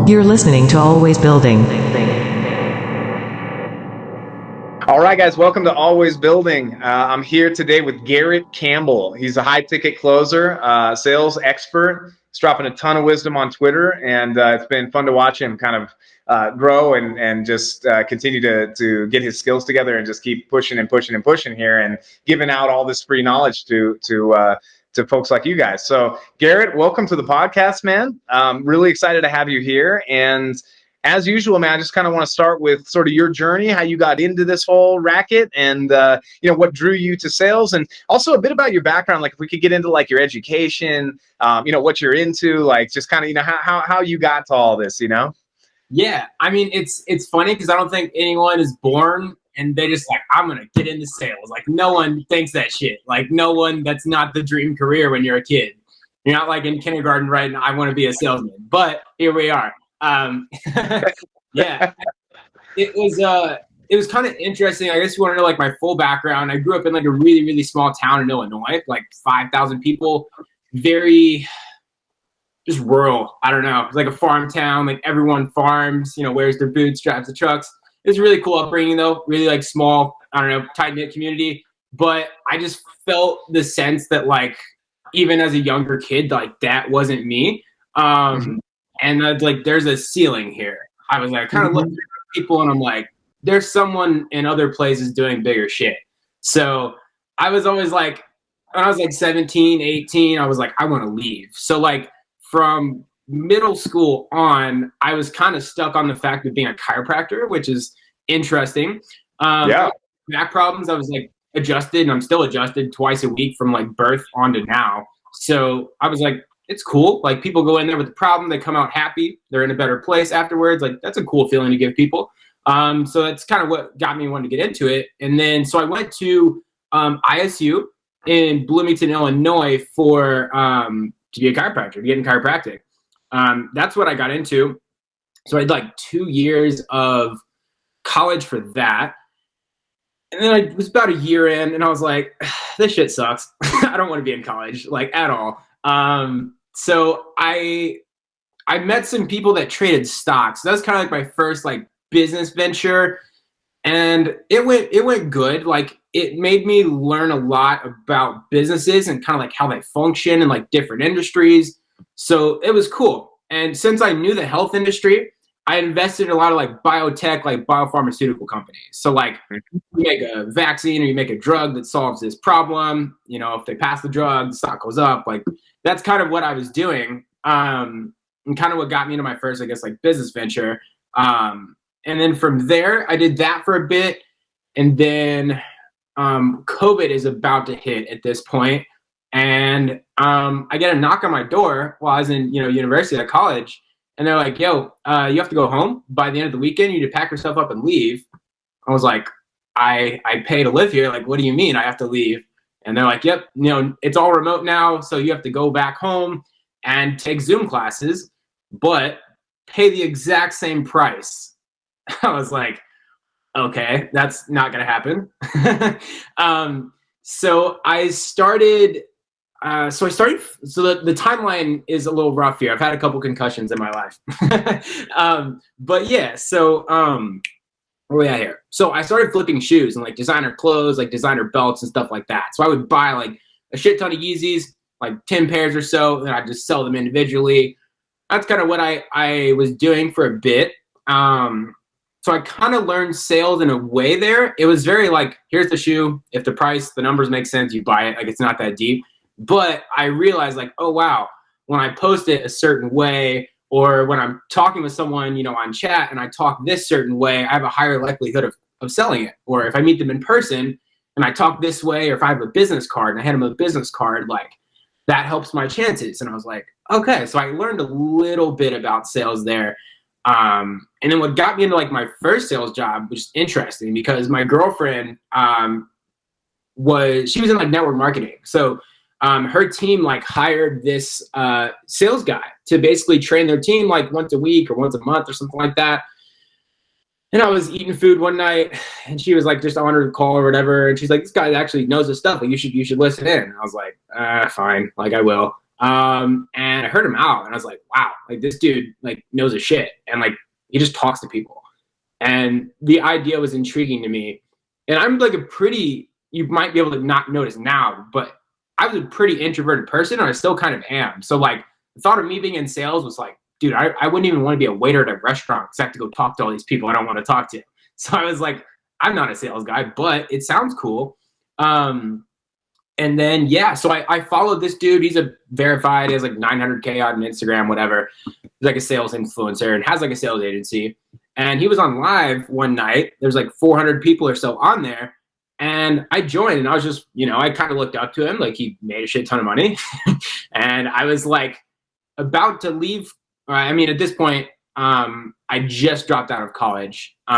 You're listening to Always Building. All right, guys, welcome to Always Building. I'm here today with Garrett Campbell. He's a high-ticket closer, sales expert. He's dropping a ton of wisdom on Twitter, and it's been fun to watch him kind of grow and just continue to get his skills together and just keep pushing and pushing and pushing here and giving out all this free knowledge to folks like you guys. So, Garrett, welcome to the podcast, man. Really excited to have you here. And as usual, man, I just kind of want to start with sort of your journey, how you got into this whole racket, and what drew you to sales, and also a bit about your background. Like, if we could get into like your education, what you're into, like just kind of how you got to all this, Yeah, I mean, it's funny because I don't think anyone is born and they just like, I'm gonna get into sales. Like, no one thinks that shit. Like, no one. That's not the dream career when you're a kid. You're not like in kindergarten, right? And I want to be a salesman. But here we are. Yeah, it was kind of interesting. I guess you want to know like my full background. I grew up in like a really, really small town in Illinois, like 5,000 people, very just rural. I don't know. It's like a farm town. Like everyone farms, wears their boots, drives the trucks. It's a really cool upbringing though. Really like small, I don't know, tight knit community. But I just felt the sense that like even as a younger kid, like that wasn't me. And like, there's a ceiling here. I was like, kind of looking at people and I'm like, there's someone in other places doing bigger shit. So I was always like, when I was like 17, 18, I was like, I want to leave. So like from middle school on, I was kind of stuck on the fact of being a chiropractor, which is interesting. Back problems, I was like adjusted, and I'm still adjusted twice a week from like birth on to now. So I was like, it's cool. Like people go in there with a problem, they come out happy, they're in a better place afterwards. Like that's a cool feeling to give people. So that's kind of what got me wanting to get into it. And then so I went to ISU in Bloomington, Illinois for to be a chiropractor, to get in chiropractic. That's what I got into. So I had like 2 years of college for that. And then I was about a year in and I was like, this shit sucks. I don't want to be in college, like at all. So I met some people that traded stocks. That was kind of like my first like business venture, and it went good. Like it made me learn a lot about businesses and kind of like how they function in like different industries. So it was cool. And since I knew the health industry, I invested in a lot of like biotech, like biopharmaceutical companies. So like you make a vaccine or you make a drug that solves this problem, if they pass the drug, the stock goes up. Like that's kind of what I was doing. And kind of what got me into my first, I guess, like business venture. And then from there, I did that for a bit. And then COVID is about to hit at this point. And I get a knock on my door while I was in, university at college. And they're like, yo, you have to go home by the end of the weekend. You need to pack yourself up and leave. I was like, I pay to live here. Like, what do you mean I have to leave? And they're like, yep, it's all remote now. So you have to go back home and take Zoom classes, but pay the exact same price. I was like, okay, that's not going to happen. So I started. So the timeline is a little rough here. I've had a couple concussions in my life. But yeah, so where are we at here? So I started flipping shoes and like designer clothes, like designer belts and stuff like that. So I would buy like a shit ton of Yeezys, like 10 pairs or so, and I'd just sell them individually. That's kind of what I was doing for a bit. So I kind of learned sales in a way there. It was very like, here's the shoe. If the price, the numbers make sense, you buy it. Like it's not that deep. But I realized like, oh, wow, when I post it a certain way, or when I'm talking with someone, on chat and I talk this certain way, I have a higher likelihood of selling it. Or if I meet them in person and I talk this way, or if I have a business card and I hand them a business card, like that helps my chances. And I was like, okay, so I learned a little bit about sales there. And then what got me into like my first sales job, which is interesting because my girlfriend she was in like network marketing. So her team like hired this sales guy to basically train their team like once a week or once a month or something like that. And I was eating food one night and she was like just on her call or whatever. And she's like, this guy actually knows his stuff. Like you should listen in. And I was like, fine. Like I will. And I heard him out, and I was like, wow, like this dude like knows his shit, and like he just talks to people. And the idea was intriguing to me. And I'm like you might be able to not notice now, but I was a pretty introverted person, and I still kind of am. So like the thought of me being in sales was like, dude, I wouldn't even want to be a waiter at a restaurant because I have to go talk to all these people I don't want to talk to. So I was like, I'm not a sales guy, but it sounds cool. And then, yeah, so I followed this dude. He's a verified, he has like 900K on Instagram, whatever. He's like a sales influencer and has like a sales agency. And he was on live one night. There's like 400 people or so on there. And I joined, and I was just, I kind of looked up to him. Like, he made a shit ton of money. And I was like about to leave. I mean, at this point, I just dropped out of college. So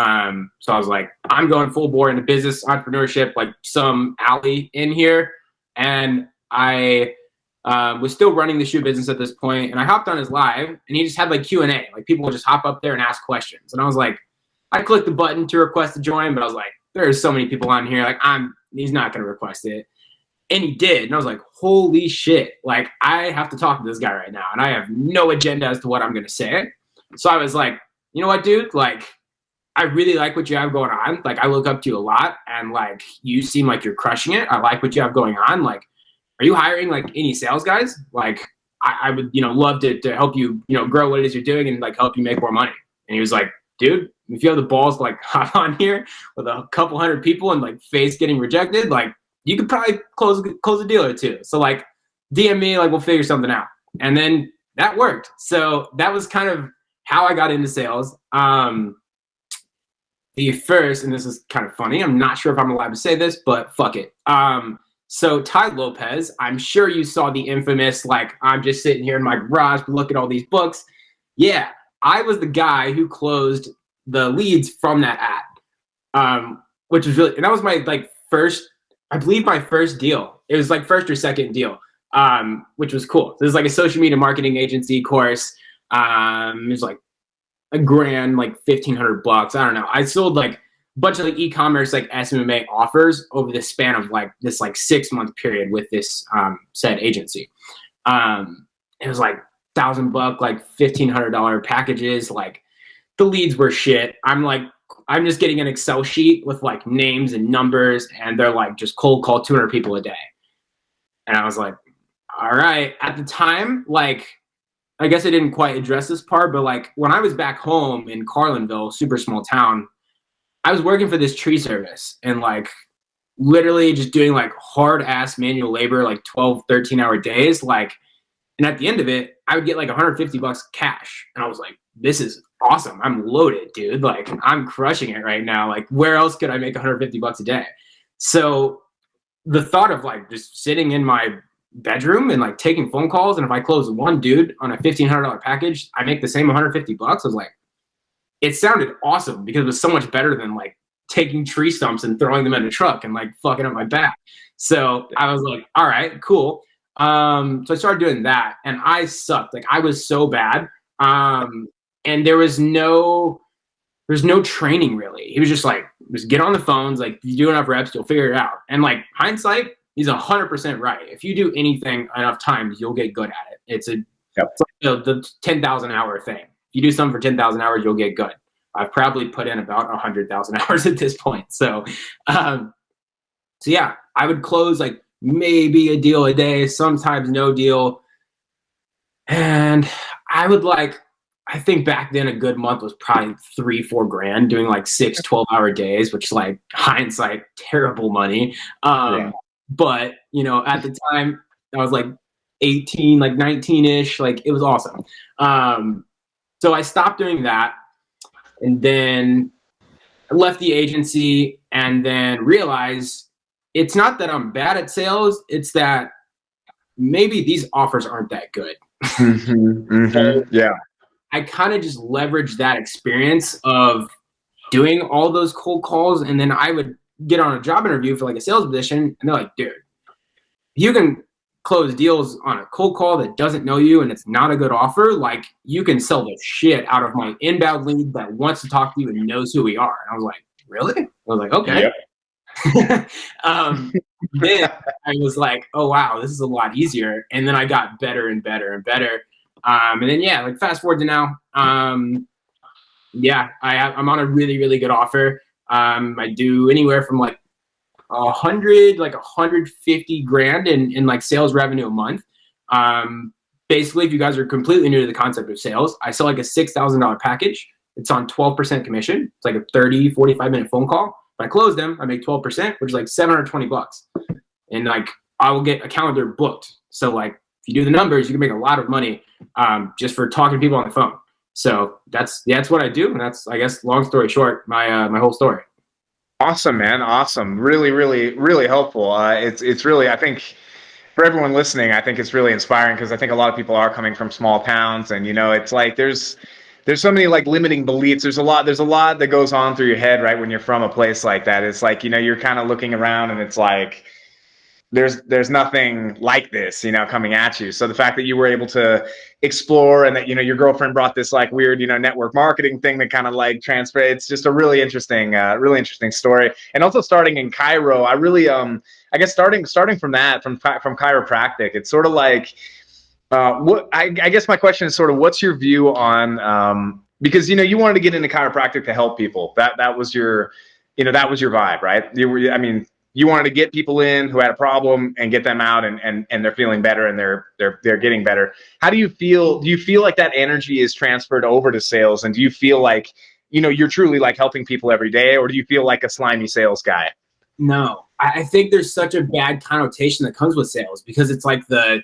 I was like, I'm going full bore into business entrepreneurship, like some alley in here. And I was still running the shoe business at this point, and I hopped on his live, and he just had like Q&A. Like, people would just hop up there and ask questions. And I was like, I clicked the button to request to join, but I was like, there's so many people on here. Like, he's not going to request it. And he did. And I was like, holy shit. Like, I have to talk to this guy right now, and I have no agenda as to what I'm going to say. So I was like, you know what, dude? Like, I really like what you have going on. Like, I look up to you a lot, and like, you seem like you're crushing it. I like what you have going on. Like, are you hiring like any sales guys? Like, I would, love to help you, grow what it is you're doing and like help you make more money. And he was like, dude, if you have the balls to like hop on here with a couple hundred people and like face getting rejected, like you could probably close a deal or two. So like DM me, like we'll figure something out. And then that worked. So that was kind of how I got into sales. The first, and this is kind of funny, I'm not sure if I'm allowed to say this, but fuck it. So Ty Lopez, I'm sure you saw the infamous, like, I'm just sitting here in my garage, look at all these books. Yeah, I was the guy who closed the leads from that ad, which was really, and that was my like first, I believe my first deal. It was like first or second deal, which was cool. So it was like a social media marketing agency course. It was like a grand, like $1,500. I don't know. I sold like a bunch of like e-commerce, like SMMA offers over the span of like this like 6-month period with this said agency. It was like $1,000, like $1,500 packages. Like the leads were shit. I'm just getting an Excel sheet with like names and numbers, and they're like just cold call 200 people a day. And I was like, all right. At the time, like, I guess I didn't quite address this part, but like when I was back home in Carlinville, super small town, I was working for this tree service and like literally just doing like hard ass manual labor, like 12, 13-hour days. Like, and at the end of it, I would get like $150 cash. And I was like, this is awesome. I'm loaded, dude. Like, I'm crushing it right now. Like, where else could I make $150 a day? So the thought of like just sitting in my bedroom and like taking phone calls, and if I close one dude on a $1,500 package, I make the same $150. I was like, it sounded awesome because it was so much better than like taking tree stumps and throwing them in a truck and like fucking up my back. So I was like, all right, cool. So I started doing that, and I sucked. Like, I was so bad. And there's no training really. He was just like, just get on the phones. Like, you do enough reps, you'll figure it out. And like hindsight, he's 100% right. If you do anything enough times, you'll get good at it. It's like the 10,000 hour thing. If you do something for 10,000 hours, you'll get good. I've probably put in about 100,000 hours at this point. So yeah, I would close like maybe a deal a day, sometimes no deal. And I would like, I think back then a good month was probably $3-4 grand doing like 6 12-hour days, which like hindsight, terrible money. But at the time I was like 18, like 19-ish, like it was awesome. So I stopped doing that, and then I left the agency, and then realized it's not that I'm bad at sales, it's that maybe these offers aren't that good. Yeah. I kind of just leveraged that experience of doing all those cold calls, and then I would get on a job interview for like a sales position, and they're like, dude, you can close deals on a cold call that doesn't know you and it's not a good offer. Like, you can sell the shit out of my inbound lead that wants to talk to you and knows who we are. And I was like, really? I was like, okay. Then I was like, oh wow, this is a lot easier. And then I got better and better and better. And then yeah, like fast forward to now. Yeah, I'm on a really, really good offer. I do anywhere from like 150 grand in like sales revenue a month. Basically, if you guys are completely new to the concept of sales, I sell like a $6,000 package. It's on 12% commission. It's like a 30, 45-minute phone call. If I close them, I make 12%, which is like $720. And like I will get a calendar booked. So like if you do the numbers, you can make a lot of money just for talking to people on the phone. So that's what I do. And that's, I guess, long story short, my whole story. Awesome, man. Awesome. Really, really, really helpful. It's really, I think, for everyone listening, I think it's really inspiring because I think a lot of people are coming from small towns, and it's like there's so many like limiting beliefs. There's a lot that goes on through your head, right, when you're from a place like that. It's like, you're kind of looking around and it's like there's nothing like this, coming at you. So the fact that you were able to explore and that, your girlfriend brought this like weird, network marketing thing that kind of like transfer, it's just a really interesting story. And also starting in Cairo, I really, I guess starting from that, from chiropractic, it's sort of like, I guess my question is sort of, what's your view on, because, you wanted to get into chiropractic to help people. That was your, that was your vibe, right? You wanted to get people in who had a problem and get them out and they're feeling better and they're getting better. How do you feel? Do you feel like that energy is transferred over to sales? And do you feel like, you're truly like helping people every day, or do you feel like a slimy sales guy? No, I think there's such a bad connotation that comes with sales because it's like the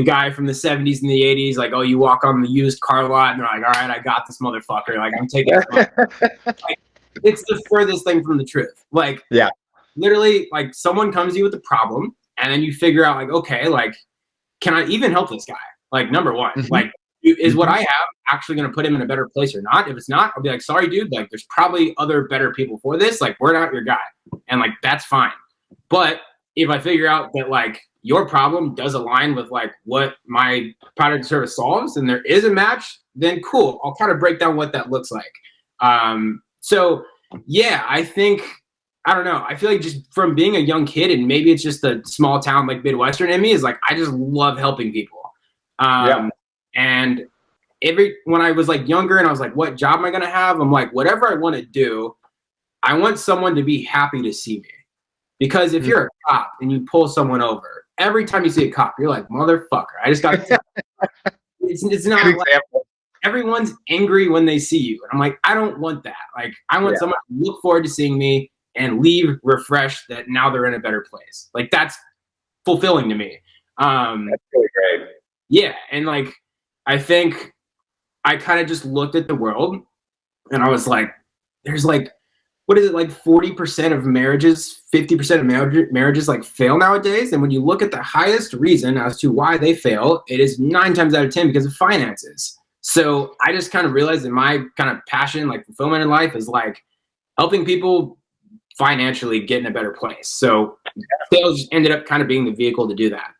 guy from the 70s and the 80s, like, oh, you walk on the used car lot and they're like, all right, I got this motherfucker. Like, I'm taking it. Like, it's the furthest thing from the truth. Like, yeah. Literally, like, someone comes to you with a problem, and then you figure out, like, okay, like, can I even help this guy? Like, number one, like, is what I have actually going to put him in a better place or not? If it's not, I'll be like, sorry, dude, like, there's probably other better people for this. Like, we're not your guy. And, like, that's fine. But if I figure out that, like, your problem does align with, like, what my product or service solves, and there is a match, then cool. I'll kind of break down what that looks like. So, yeah, I think – I don't know. I feel like just from being a young kid, and maybe it's just the small town, like Midwestern in me, is like, I just love helping people. And when I was like younger and I was like, what job am I going to have? I'm like, whatever I want to do, I want someone to be happy to see me. Because if you're a cop and you pull someone over, every time you see a cop, you're like, motherfucker, I just got to it's not like everyone's angry when they see you. And I'm like, I don't want that. Like, I want someone to look forward to seeing me and leave refreshed that now they're in a better place. Like, that's fulfilling to me. That's really great. Yeah. And like, I think I kind of just looked at the world and I was like, there's like, what is it, like 40% of marriages, 50% of marriages like fail nowadays. And when you look at the highest reason as to why they fail, it is 9 times out of 10 because of finances. So I just kind of realized that my kind of passion, like fulfillment in life, is like helping people financially get in a better place. So sales ended up kind of being the vehicle to do that.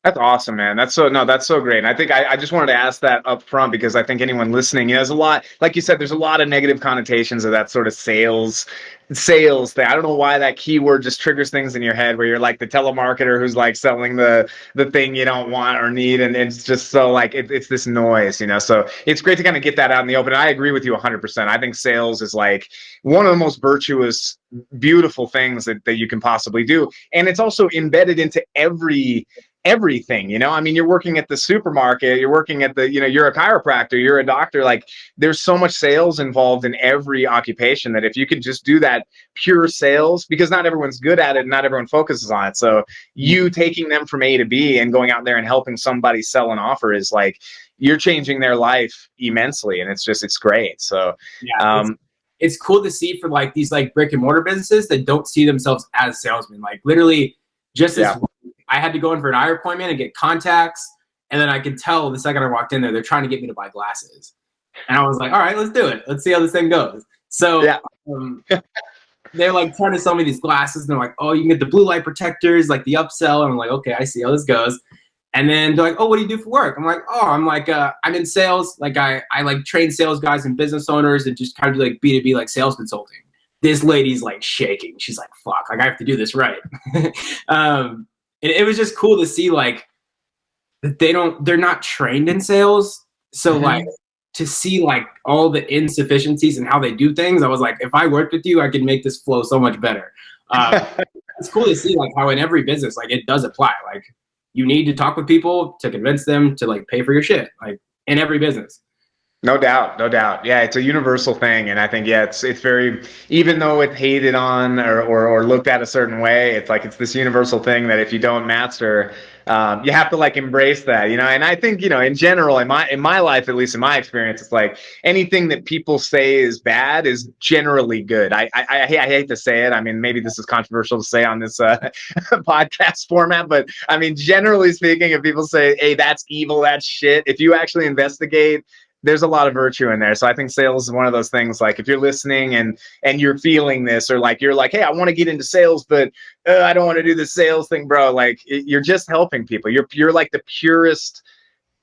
That's awesome, man. That's so great. And I think I just wanted to ask that up front because I think anyone listening, there's a lot, like you said, there's a lot of negative connotations of that sort of sales thing. I don't know why that keyword just triggers things in your head where you're like the telemarketer who's like selling the thing you don't want or need. And it's just so like, it's this noise, so it's great to kind of get that out in the open. I agree with you 100%. I think sales is like one of the most virtuous, beautiful things that you can possibly do. And it's also embedded into everything, you're working at the supermarket, you're working at the, you're a chiropractor, you're a doctor, like there's so much sales involved in every occupation that if you could just do that pure sales, because not everyone's good at it and not everyone focuses on it. So you taking them from A to B and going out there and helping somebody sell an offer is like, you're changing their life immensely. And it's great. So, it's cool to see for like these like brick and mortar businesses that don't see themselves as salesmen, like literally just as I had to go in for an eye appointment and get contacts. And then I could tell the second I walked in there, they're trying to get me to buy glasses. And I was like, all right, let's do it. Let's see how this thing goes. So they're like trying to sell me these glasses. And they're like, oh, you can get the blue light protectors, like the upsell. And I'm like, okay, I see how this goes. And then they're like, oh, what do you do for work? I'm like, I'm in sales. Like I like train sales guys and business owners and just kind of do like B2B, like sales consulting. this lady's like shaking. She's like, fuck, like I have to do this right. And it was just cool to see like that they're not trained in sales. So like to see like all the insufficiencies and how they do things, I was like, if I worked with you, I could make this flow so much better. It's cool to see like how in every business, like it does apply. Like you need to talk with people to convince them to like pay for your shit, like in every business. No doubt, no doubt. Yeah, it's a universal thing, and I think it's very, even though it's hated on or looked at a certain way, it's like it's this universal thing that if you don't master, you have to like embrace that, you know. And I think, you know, in general, in my life, at least in my experience, it's like anything that people say is bad is generally good. I hate to say it. I mean, maybe this is controversial to say on this podcast format, but I mean, generally speaking, if people say, "Hey, that's evil, that's shit," if you actually investigate, there's a lot of virtue in there. So I think sales is one of those things, like if you're listening and you're feeling this, or like you're like, hey, I want to get into sales, but I don't want to do the sales thing, bro. Like you're just helping people. You're like the purest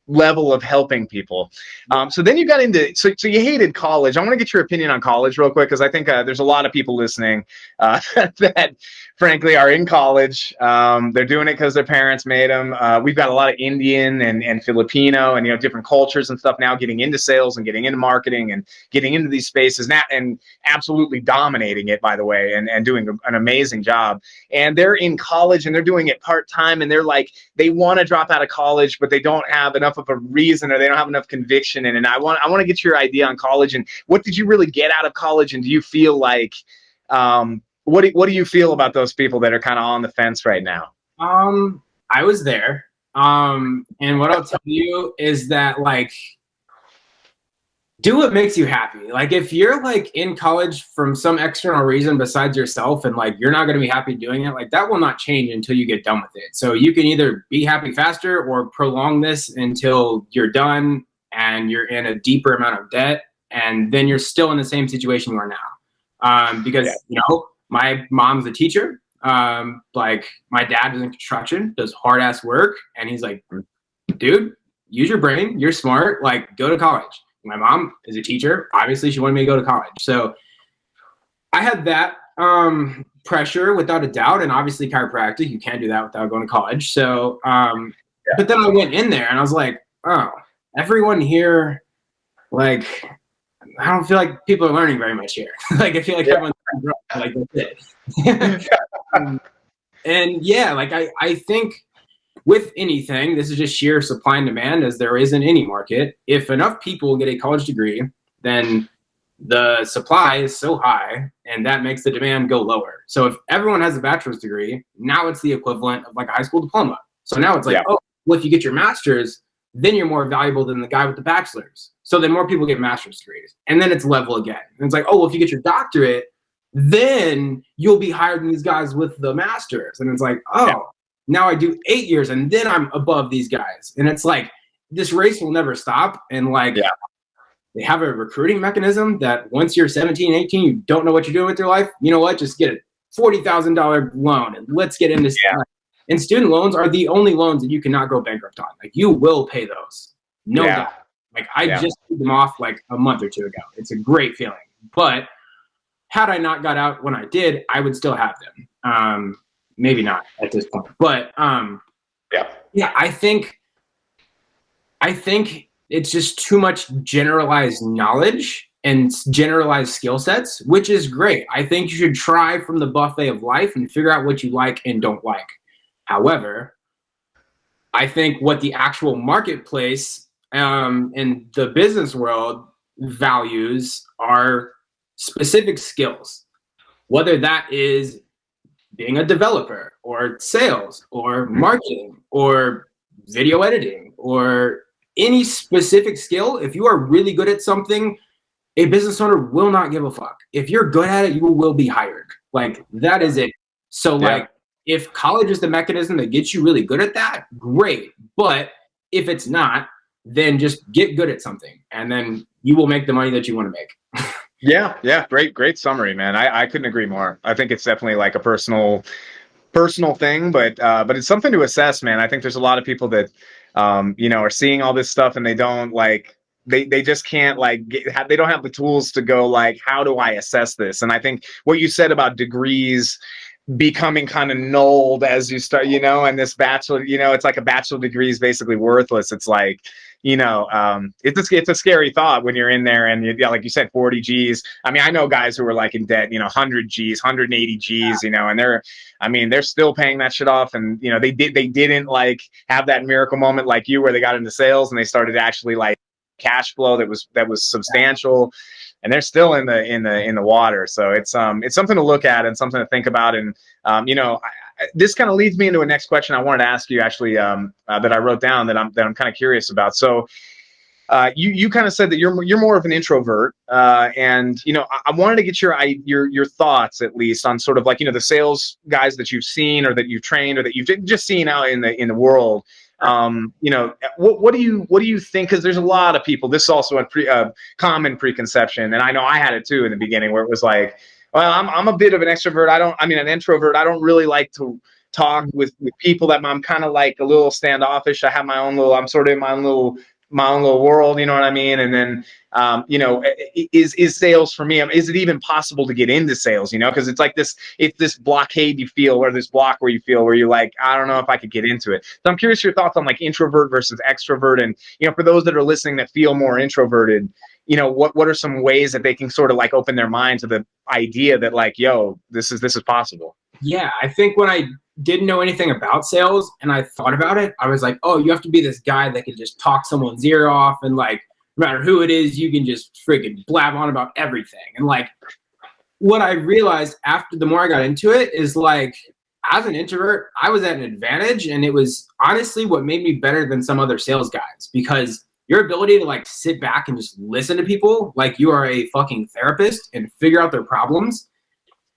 level of helping people. So then you got into, so you hated college. I want to get your opinion on college real quick, because I think there's a lot of people listening that frankly are in college. They're doing it because their parents made them. We've got a lot of Indian and Filipino and, you know, different cultures and stuff now getting into sales and getting into marketing and getting into these spaces now and absolutely dominating it, by the way, and doing an amazing job. And they're in college and they're doing it part-time, and they're like, they want to drop out of college, but they don't have enough of a reason, or they don't have enough conviction in it. And I want to get your idea on college, and what did you really get out of college? And do you feel like, what do you feel about those people that are kind of on the fence right now? I was there. And what I'll tell you is that, like, do what makes you happy. Like, if you're like in college from some external reason besides yourself, and like you're not going to be happy doing it, like that will not change until you get done with it. So you can either be happy faster or prolong this until you're done and you're in a deeper amount of debt, and then you're still in the same situation you are now. Because you know, my mom's a teacher. Like my dad is in construction, does hard ass work, and he's like, dude, use your brain. You're smart. Like, go to college. My mom is a teacher. Obviously, she wanted me to go to college. So I had that pressure without a doubt. And obviously, chiropractic, you can't do that without going to college. So, but then I went in there and I was like, oh, everyone here, like, I don't feel like people are learning very much here. Like, I feel like everyone's like, that's it. And yeah, like, I think with anything, this is just sheer supply and demand, as there is in any market. If enough people get a college degree, then the supply is so high, and that makes the demand go lower. So if everyone has a bachelor's degree, now it's the equivalent of like a high school diploma. So now it's like, oh, well, if you get your master's, then you're more valuable than the guy with the bachelor's. So then more people get master's degrees, and then it's level again. And it's like, oh, well, if you get your doctorate, then you'll be higher than these guys with the master's. And it's like, oh, now I do 8 years and then I'm above these guys. And it's like, this race will never stop. And like, they have a recruiting mechanism that once you're 17, 18, you don't know what you're doing with your life. You know what? Just get a $40,000 loan and let's get into stuff. And student loans are the only loans that you cannot go bankrupt on. Like, you will pay those. No doubt. Like, I just paid them off like a month or two ago. It's a great feeling. But had I not got out when I did, I would still have them. Maybe not at this point, but I think it's just too much generalized knowledge and generalized skill sets, which is great. I think you should try from the buffet of life and figure out what you like and don't like. However, I think what the actual marketplace and the business world values are specific skills, whether that is being a developer or sales or marketing or video editing or any specific skill. If you are really good at something, a business owner will not give a fuck. If you're good at it, you will be hired. Like, that is it. So like, if college is the mechanism that gets you really good at that, great. But if it's not, then just get good at something, and then you will make the money that you want to make. Yeah. Great summary, man. I couldn't agree more. I think it's definitely like a personal thing, but it's something to assess, man. I think there's a lot of people that, you know, are seeing all this stuff and they don't like, they just can't like they don't have the tools to go like, how do I assess this? And I think what you said about degrees becoming kind of nulled as you start, and this bachelor, it's like a bachelor degree is basically worthless. It's like, it's a scary thought when you're in there and like you said, 40 G's. I mean, I know guys who are like in debt, 100 G's, 180 G's, and they're still paying that shit off. And, they didn't like have that miracle moment like you, where they got into sales and they started actually like cash flow that was substantial. And they're still in the water. So it's something to look at and something to think about. And this kind of leads me into a next question I wanted to ask you, actually, that I wrote down that I'm kind of curious about. So you kind of said that you're more of an introvert, and I wanted to get your thoughts at least on sort of like the sales guys that you've seen or that you've trained or that you've just seen out in the world. What do you think? Because there's a lot of people. This is also a common preconception, and I know I had it too in the beginning, where it was like, well, I'm a bit of an extrovert. An introvert. I don't really like to talk with people. That I'm kind of like a little standoffish. I have my own little. I'm sort of in my own little world. You know what I mean? And then, is sales for me? Is it even possible to get into sales? Because it's like this blockade you feel, or this block where you feel where you're like, I don't know if I could get into it. So I'm curious your thoughts on like introvert versus extrovert, and for those that are listening that feel more introverted, what are some ways that they can sort of like open their mind to the idea that like, yo, this is possible? Yeah, I think when I didn't know anything about sales and I thought about it, I was like, oh, you have to be this guy that can just talk someone's ear off, and like, no matter who it is, you can just freaking blab on about everything. And like, what I realized after the more I got into it is like, as an introvert, I was at an advantage, and it was honestly what made me better than some other sales guys, because your ability to like sit back and just listen to people like you are a fucking therapist and figure out their problems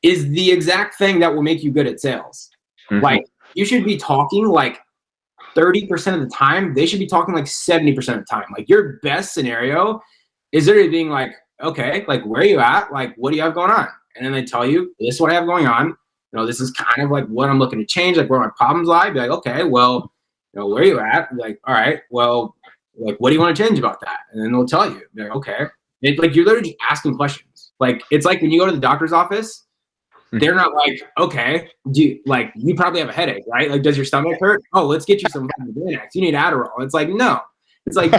is the exact thing that will make you good at sales. Mm-hmm. Like, you should be talking like 30% of the time. They should be talking like 70% of the time. Like, your best scenario is literally being like, okay, like, where are you at? Like, what do you have going on? And then they tell you, this is what I have going on. This is kind of like what I'm looking to change, like where my problems lie. Be like, okay, well, where are you at? Be like, all right, well, like, what do you want to change about that? And then they'll tell you. Be like, okay. Like, you're literally just asking questions. Like, it's like when you go to the doctor's office, they're not like, okay, you probably have a headache, right? Like, does your stomach hurt? Oh, let's get you some Xanax. You need Adderall. It's like, no. It's like,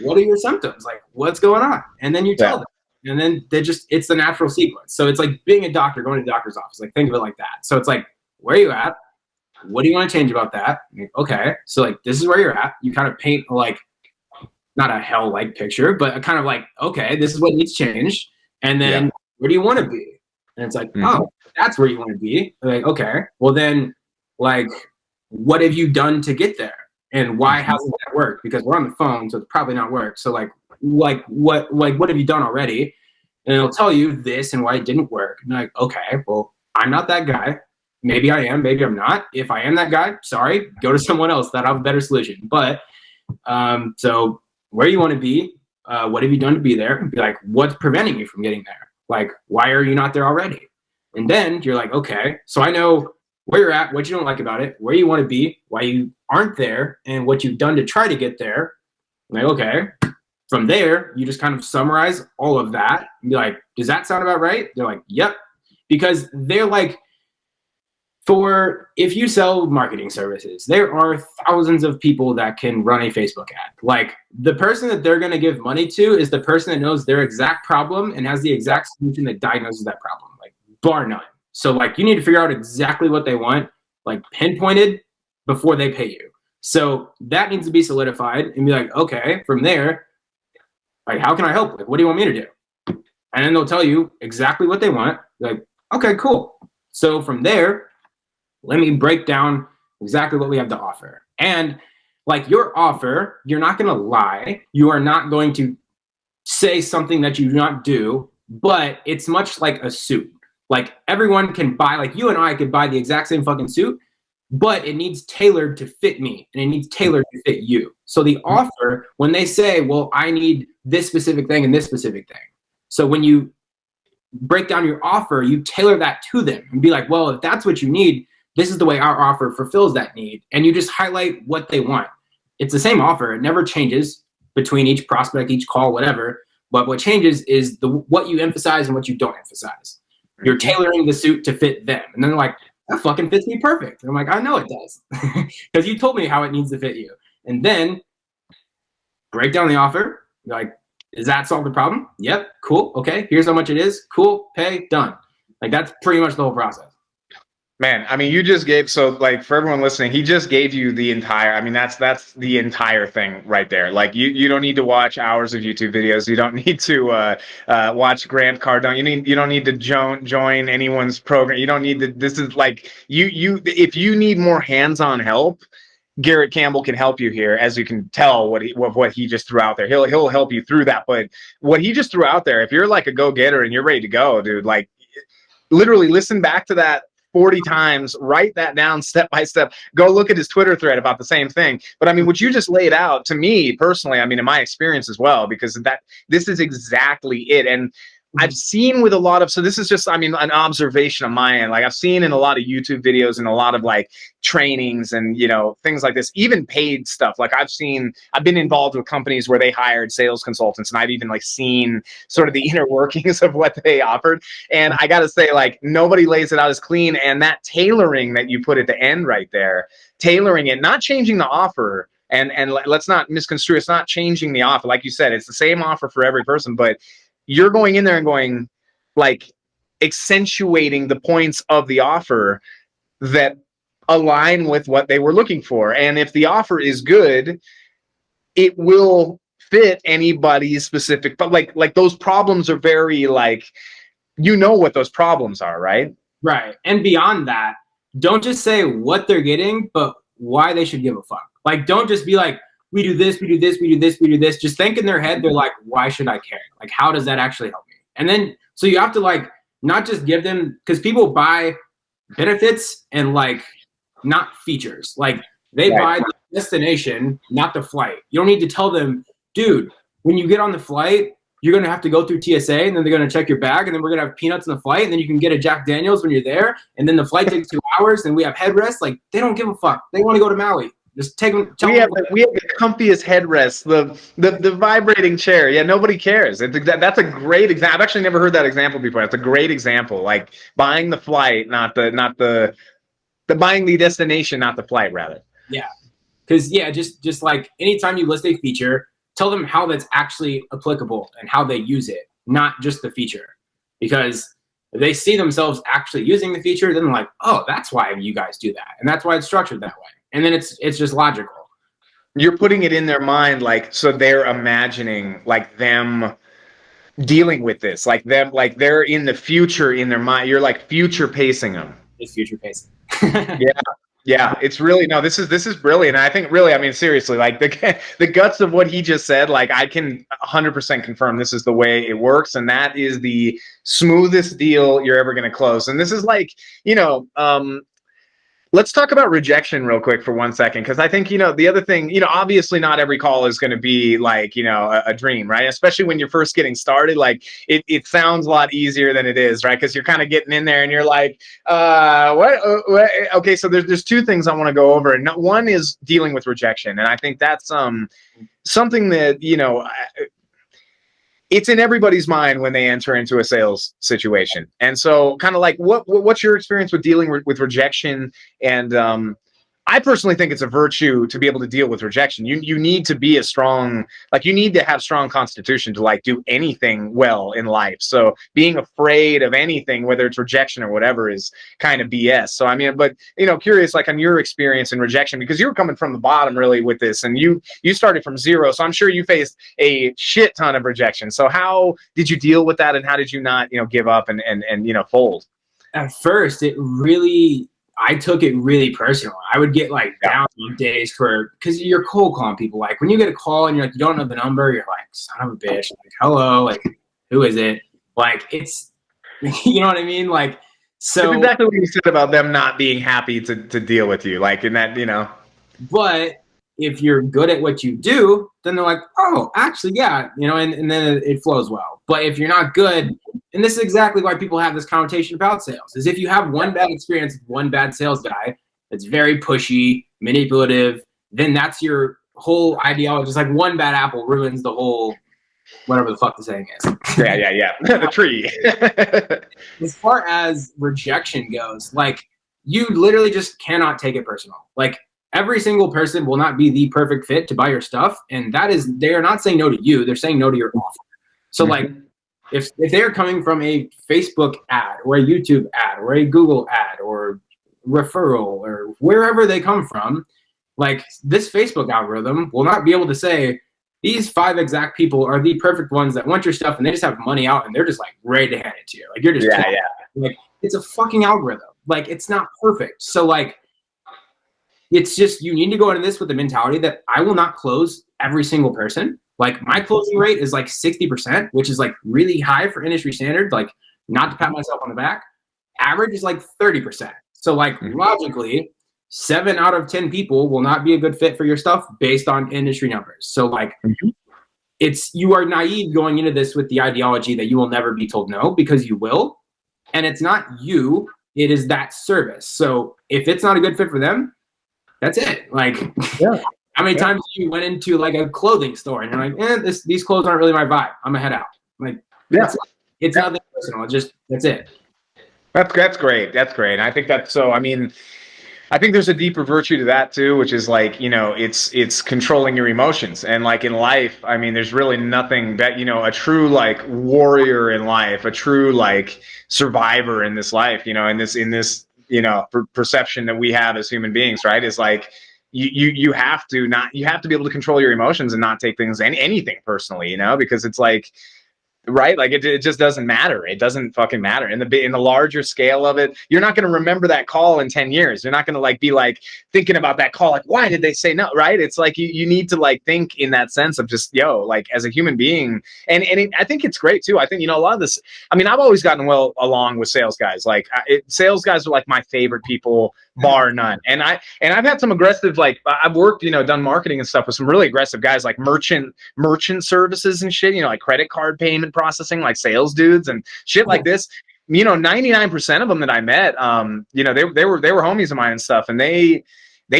what are your symptoms? Like, what's going on? And then you tell them. And then it's the natural sequence. So it's like being a doctor, going to the doctor's office. Like, think of it like that. So it's like, where are you at? What do you want to change about that? Like, okay, so like, this is where you're at. You kind of paint like, not a hell-like picture, but a kind of like, okay, this is what needs changed. And then where do you want to be? And it's like, oh, that's where you want to be. Like, okay, well then, like, what have you done to get there? And why hasn't that worked? Because we're on the phone, so it's probably not worked. So like what have you done already? And it'll tell you this and why it didn't work. And like, okay, well, I'm not that guy. Maybe I am, maybe I'm not. If I am that guy, sorry, go to someone else that'll have a better solution. But so where you want to be, what have you done to be there? And be like, what's preventing you from getting there? Like, why are you not there already? And then you're like, okay, so I know where you're at, what you don't like about it, where you want to be, why you aren't there, and what you've done to try to get there. I'm like, okay. From there, you just kind of summarize all of that and be like, does that sound about right? They're like, yep. Because they're like, if you sell marketing services, there are thousands of people that can run a Facebook ad. Like, the person that they're going to give money to is the person that knows their exact problem and has the exact solution that diagnoses that problem, like, bar none. So like, you need to figure out exactly what they want, like pinpointed, before they pay you. So that needs to be solidified and be like, okay, from there, like, how can I help? Like, what do you want me to do? And then they'll tell you exactly what they want. Like, okay, cool. So from there, let me break down exactly what we have to offer. And like, your offer, you're not going to lie. You are not going to say something that you do not do, but it's much like a suit. Like, everyone can buy, like, you and I could buy the exact same fucking suit, but it needs tailored to fit me and it needs tailored to fit you. So the offer, when they say, well, I need this specific thing and this specific thing. So when you break down your offer, you tailor that to them and be like, well, if that's what you need, this is the way our offer fulfills that need. And you just highlight what they want. It's the same offer. It never changes. between each prospect, each call, whatever. But what changes is what you emphasize and what you don't emphasize. You're tailoring the suit to fit them. And then they're like, that fucking fits me perfect. And I'm like, I know it does. Because you told me how it needs to fit you. And then break down the offer. You're like, does that solve the problem? Yep. Cool. Okay. Here's how much it is. Cool. Pay. Done. Like, that's pretty much the whole process. Man, I mean, you just gave, so like for everyone listening, he just gave you the entire, I mean, that's the entire thing right there. Like you don't need to watch hours of YouTube videos. You don't need to watch Grant Cardone. You don't need to join anyone's program. You don't need to, this is like, if you need more hands-on help, Garrett Campbell can help you here, as you can tell what he just threw out there. He'll help you through that. But what he just threw out there, if you're like a go-getter and you're ready to go, dude, like literally listen back to that 40 times, write that down step by step, go look at his Twitter thread about the same thing. But I mean, what you just laid out, to me personally, I mean, in my experience as well, because this is exactly it. And I've seen with a lot of, so this is just, I mean, an observation of my end. Like I've seen in a lot of YouTube videos and a lot of like trainings and, you know, things like this, even paid stuff. Like I've been involved with companies where they hired sales consultants, and I've even like seen sort of the inner workings of what they offered. And I got to say, like, nobody lays it out as clean. And that tailoring that you put at the end right there, tailoring it, not changing the offer. And let's not misconstrue. It's not changing the offer. Like you said, it's the same offer for every person, but you're going in there and going, like, accentuating the points of the offer that align with what they were looking for. And if the offer is good, it will fit anybody's specific, but like those problems are very, like, you know what those problems are, right? Right. And beyond that, don't just say what they're getting, but why they should give a fuck. Like, don't just be like, we do this, we do this, we do this, we do this. Just think in their head, they're like, why should I care? Like, how does that actually help me? And then, so you have to like, not just give them, because people buy benefits and like, not features. Like they buy the destination, not the flight. You don't need to tell them, dude, when you get on the flight, you're going to have to go through TSA, and then they're going to check your bag, and then we're going to have peanuts in the flight, and then you can get a Jack Daniels when you're there, and then the flight takes 2 hours, and we have headrests. Like, they don't give a fuck. They want to go to Maui. Just take them. We have the comfiest headrest, the vibrating chair. Yeah, nobody cares. That's a great example. I've actually never heard that example before. That's a great example. Like buying the flight, not the buying the destination, not the flight, rather. Yeah, because just like anytime you list a feature, tell them how that's actually applicable and how they use it, not just the feature. Because if they see themselves actually using the feature, then they're like, oh, that's why you guys do that, and that's why it's structured that way. And then it's just logical. You're putting it in their mind, like, so they're imagining like them dealing with this, like them, like they're in the future in their mind. You're like future pacing them. It's future pacing. Yeah. It's really, no, this is brilliant. And I think really, I mean, seriously, like the guts of what he just said, like I can 100% confirm this is the way it works. And that is the smoothest deal you're ever going to close. And this is like, you know, let's talk about rejection real quick for 1 second, because I think, you know, the other thing, you know, obviously not every call is going to be like, you know, a dream, right? Especially when you're first getting started, like it sounds a lot easier than it is, right? Because you're kind of getting in there and you're like, what? Okay, so there's two things I want to go over. And one is dealing with rejection. And I think that's something that, you know, it's in everybody's mind when they enter into a sales situation. And so kind of like, what's your experience with dealing with rejection? And I personally think it's a virtue to be able to deal with rejection. You need to be a strong, like you need to have strong constitution to like do anything well in life. So being afraid of anything, whether it's rejection or whatever, is kind of BS. So I mean, but you know, curious like on your experience in rejection, because you were coming from the bottom really with this, and you started from zero. So I'm sure you faced a shit ton of rejection. So how did you deal with that, and how did you not, you know, give up and you know, fold? At first, I took it really personal. I would get like down on days because you're cold calling people. Like when you get a call and you're like, you don't know the number, you're like, son of a bitch, like, hello, like, who is it? Like, it's, you know what I mean? Like, so. It's exactly what you said about them not being happy to deal with you. Like in that, you know. But if you're good at what you do, then they're like, oh, actually, yeah, you know, and then it flows well. But if you're not good, and this is exactly why people have this connotation about sales, is if you have one bad experience with one bad sales guy that's very pushy, manipulative, then that's your whole ideology is like one bad apple ruins the whole, whatever the fuck the saying is. Yeah. The tree. As far as rejection goes, like you literally just cannot take it personal. Like every single person will not be the perfect fit to buy your stuff. And that is, they are not saying no to you. They're saying no to your offer. So like if they're coming from a Facebook ad or a YouTube ad or a Google ad or referral or wherever they come from, like this Facebook algorithm will not be able to say these 5 exact people are the perfect ones that want your stuff and they just have money out and they're just like ready to hand it to you. Like you're just like, it's a fucking algorithm. Like it's not perfect. So like it's just, you need to go into this with the mentality that I will not close every single person. Like my closing rate is like 60%, which is like really high for industry standard. Like not to pat myself on the back, average is like 30%. So like logically 7 out of 10 people will not be a good fit for your stuff based on industry numbers. So like it's, you are naive going into this with the ideology that you will never be told no, because you will. And it's not you, it is that service. So if it's not a good fit for them, that's it. Like how many times you went into like a clothing store and you're like, these clothes aren't really my vibe, I'm gonna head out. Like it's nothing personal. It's just, that's it. That's great. That's great. And I think that's so, I mean, I think there's a deeper virtue to that too, which is like, you know, it's controlling your emotions. And like in life, I mean, there's really nothing that, you know, a true like warrior in life, a true like survivor in this life, you know, in this, you know, perception that we have as human beings, right? Is like, you have to be able to control your emotions and not take things, anything personally, you know, because it's like, right? Like it just doesn't matter. It doesn't fucking matter. In the larger scale of it, you're not going to remember that call in 10 years. You're not going to like be like thinking about that call. Like, why did they say no? Right. It's like, you need to like think in that sense of just, like as a human being. And I think it's great too. I think, you know, a lot of this, I mean, I've always gotten well along with sales guys. Like sales guys are like my favorite people, bar none. And I've had some aggressive, like I've worked, you know, done marketing and stuff with some really aggressive guys, like merchant services and shit, you know, like credit card payment processing, like sales dudes and shit like this. You know, 99% of them that I met, you know, they were homies of mine and stuff. And they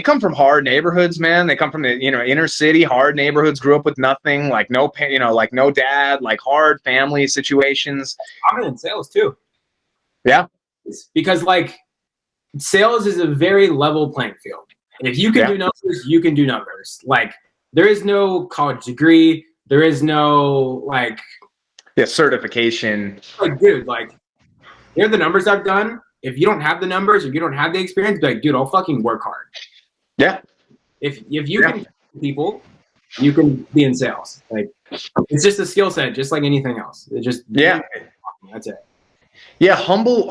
come from hard neighborhoods, man. They come from the, you know, inner city, hard neighborhoods, grew up with nothing, like no, you know, like no dad, like hard family situations. I'm in sales too. Yeah. Because like, sales is a very level playing field. And if you can do numbers, you can do numbers. Like there is no college degree. There is no like certification. Like, dude, like here are the numbers I've done. If you don't have the numbers, if you don't have the experience, be like, dude, I'll fucking work hard. Yeah. If you can people, you can be in sales. Like it's just a skill set, just like anything else. It just that's it. Yeah, humble,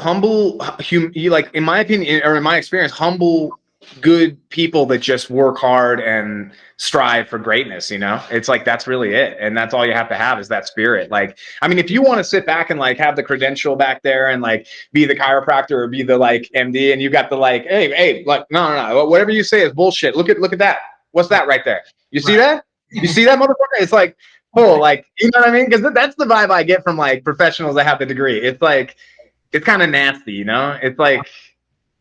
like in my opinion, or in my experience, humble, good people that just work hard and strive for greatness, you know? It's like, that's really it. And that's all you have to have is that spirit. Like, I mean, if you want to sit back and like have the credential back there and like be the chiropractor or be the like MD and you got the like, hey, like, no, whatever you say is bullshit. Look at that. What's that right there? You see that? You see that, motherfucker? It's like, oh, like, you know what I mean? Because that's the vibe I get from like professionals that have the degree. It's like, it's kind of nasty, you know? It's like,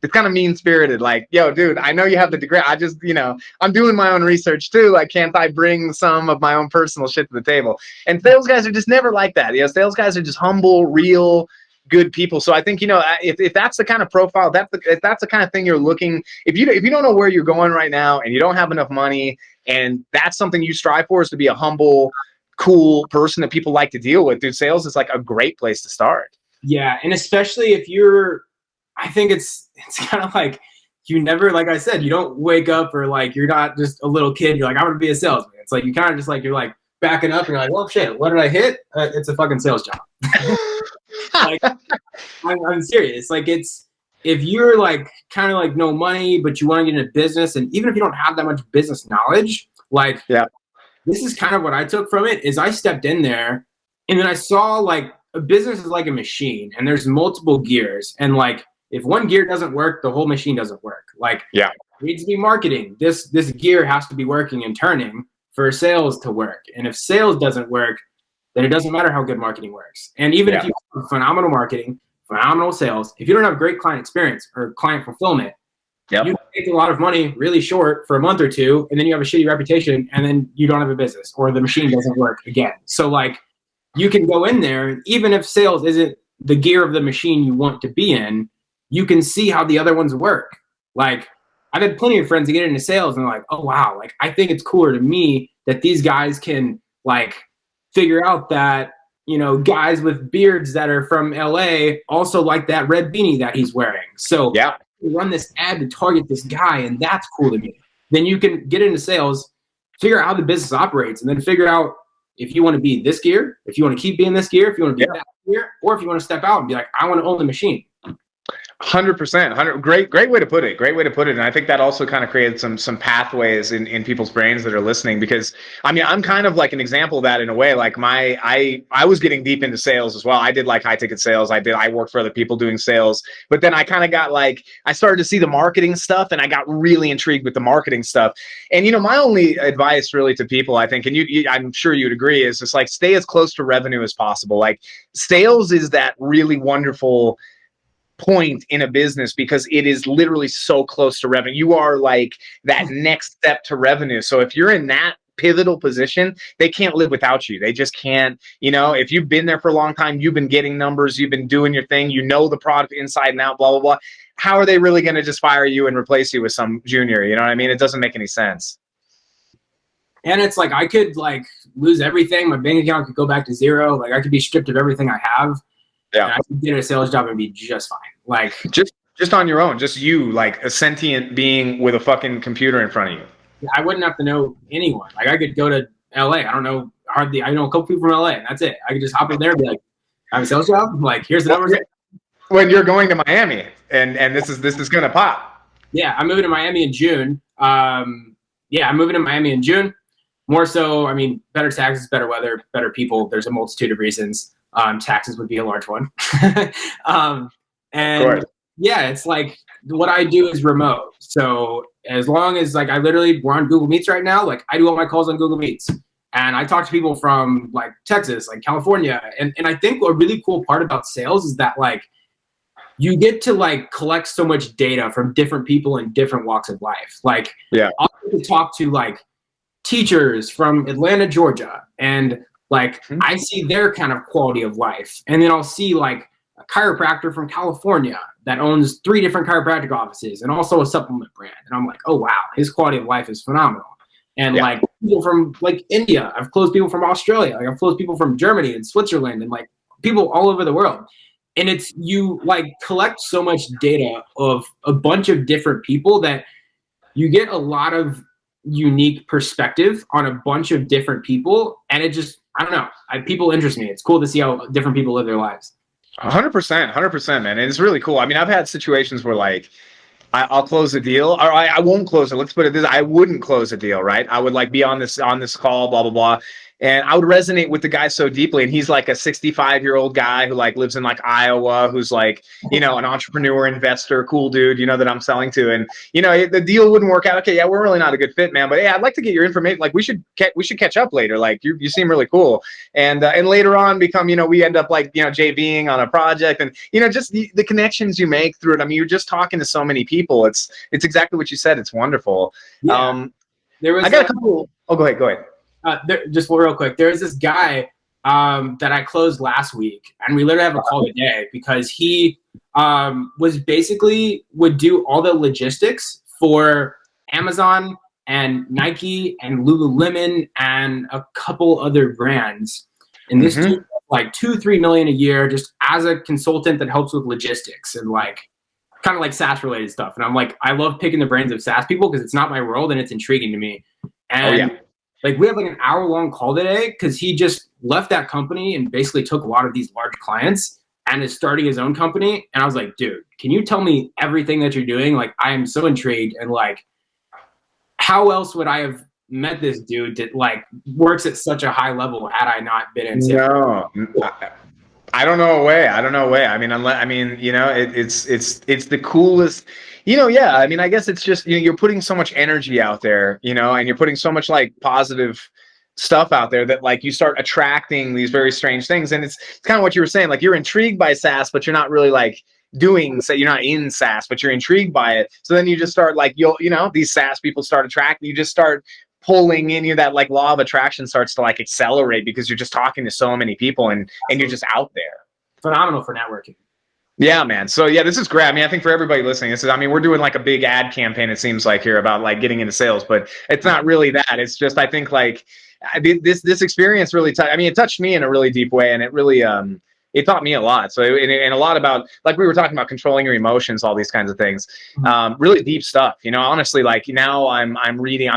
it's kind of mean-spirited. Like, yo, dude, I know you have the degree. I just, you know, I'm doing my own research too. Like, can't I bring some of my own personal shit to the table? And sales guys are just never like that. You know, sales guys are just humble, real, good people. So I think, you know, if that's the kind of profile, if that's the kind of thing you're looking, if you don't know where you're going right now and you don't have enough money and that's something you strive for is to be a humble, cool person that people like to deal with, dude, sales is like a great place to start. Yeah, and especially if you're, I think it's kind of like you never, like I said, you don't wake up or like you're not just a little kid. You're like, I'm gonna be a salesman. It's like you kind of just like you're like backing up and you're like, well, shit, what did I hit? It's a fucking sales job. Like, I'm serious. Like it's if you're like kind of like no money, but you want to get into business, and even if you don't have that much business knowledge, like this is kind of what I took from it. Is I stepped in there and then I saw like a business is like a machine and there's multiple gears, and like if one gear doesn't work, the whole machine doesn't work. Like it needs to be marketing. This gear has to be working and turning for sales to work. And if sales doesn't work, then it doesn't matter how good marketing works. And even if you have phenomenal marketing, phenomenal sales, if you don't have great client experience or client fulfillment, Yep. You make a lot of money really short for a month or two, and then you have a shitty reputation, and then you don't have a business, or the machine doesn't work again. So like, you can go in there, even if sales isn't the gear of the machine you want to be in, you can see how the other ones work. Like, I've had plenty of friends that get into sales and they're like, oh wow, like I think it's cooler to me that these guys can like figure out that, you know, guys with beards that are from LA also like that red beanie that he's wearing. So yeah, run this ad to target this guy, and that's cool to me. Then you can get into sales, figure out how the business operates, and then figure out if you want to be this gear, if you want to keep being this gear, if you want to be that gear, or if you want to step out and be like, I want to own the machine. 100%. Great way to put it. Great way to put it. And I think that also kind of created some pathways in people's brains that are listening, because I mean, I'm kind of like an example of that in a way. Like I was getting deep into sales as well. I did like high ticket sales. I worked for other people doing sales, but then I kind of got like, I started to see the marketing stuff, and I got really intrigued with the marketing stuff. And, you know, my only advice really to people, I think, and I'm sure you'd agree, is just like, stay as close to revenue as possible. Like, sales is that really wonderful point in a business because it is literally so close to revenue. You are like that next step to revenue. So if you're in that pivotal position, they can't live without you. They just can't. You know, if you've been there for a long time, you've been getting numbers, you've been doing your thing, you know the product inside and out, blah, blah, blah. How are they really going to just fire you and replace you with some junior? You know what I mean? It doesn't make any sense. And it's like, I could like lose everything. My bank account could go back to zero. Like, I could be stripped of everything I have. Yeah, I could get a sales job and be just fine. Like, just on your own, just you, like a sentient being with a fucking computer in front of you. I wouldn't have to know anyone. Like, I could go to LA. I don't know hardly. I know a couple people from LA, and that's it. I could just hop in there and be like, I have a sales job. Like, here's the numbers. When you're going to Miami, and this is gonna pop. Yeah, I'm moving to Miami in June. I'm moving to Miami in June. More so, I mean, better taxes, better weather, better people. There's a multitude of reasons. Taxes would be a large one. And yeah, it's like, what I do is remote. So as long as like, we're on Google Meets right now, like I do all my calls on Google Meets, and I talk to people from like Texas, like California. And I think a really cool part about sales is that like, you get to like collect so much data from different people in different walks of life. Like, I'll get to talk to like teachers from Atlanta, Georgia, and like, I see their kind of quality of life. And then I'll see like a chiropractor from California that owns 3 different chiropractic offices and also a supplement brand. And I'm like, oh, wow, his quality of life is phenomenal. And like people from like India, I've closed people from Australia. Like, I've closed people from Germany and Switzerland, and like people all over the world. And it's, you like collect so much data of a bunch of different people that you get a lot of unique perspective on a bunch of different people. And it just, I don't know. People interest me. It's cool to see how different people live their lives. 100%, man. And it's really cool. I mean, I've had situations where like, I'll close a deal, or I won't close it. Let's put it this: I wouldn't close a deal, right? I would like be on this call, blah blah blah, and I would resonate with the guy so deeply. And he's like a 65-year-old guy who like lives in like Iowa, who's like, you know, an entrepreneur, investor, cool dude, you know, that I'm selling to. And you know, the deal wouldn't work out. Okay, yeah, we're really not a good fit, man. But yeah, I'd like to get your information. Like, we should catch up later. Like, you seem really cool. And later on become, you know, we end up like, you know, JVing on a project, and you know, just the connections you make through it. I mean, you're just talking to so many people. It's exactly what you said. It's wonderful. Yeah. I got a couple. Oh, go ahead. Just real quick, there's this guy that I closed last week, and we literally have a call today because he was basically would do all the logistics for Amazon and Nike and Lululemon and a couple other brands. And this dude, like $2-3 million a year, just as a consultant that helps with logistics and like kind of like SaaS related stuff. And I'm like, I love picking the brains of SaaS people because it's not my world and it's intriguing to me. And like, we have like an hour-long call today because he just left that company and basically took a lot of these large clients and is starting his own company. And I was like, dude, can you tell me everything that you're doing? Like, I am so intrigued. And like, how else would I have met this dude that like works at such a high level had I not been in sales? No, I don't know a way. I mean, you know, it's the coolest. You know, yeah. I mean, I guess it's just, you know, you're putting so much energy out there, you know, and you're putting so much like positive stuff out there that like you start attracting these very strange things. And it's kind of what you were saying, like you're intrigued by SaaS, but you're not really like doing, say you're not in SaaS, but you're intrigued by it. So then you just start like, these SaaS people start attracting, you just start pulling in you, that like law of attraction starts to like accelerate because you're just talking to so many people and you're just out there. Phenomenal for networking. Yeah, man. So yeah, this is great. I mean, I think for everybody listening, we're doing like a big ad campaign, it seems like, here about like getting into sales, but it's not really that. It's just, I think like this experience really, it touched me in a really deep way, and it really, it taught me a lot. So, and a lot about, like we were talking about, controlling your emotions, all these kinds of things, really deep stuff, honestly, like now I'm reading,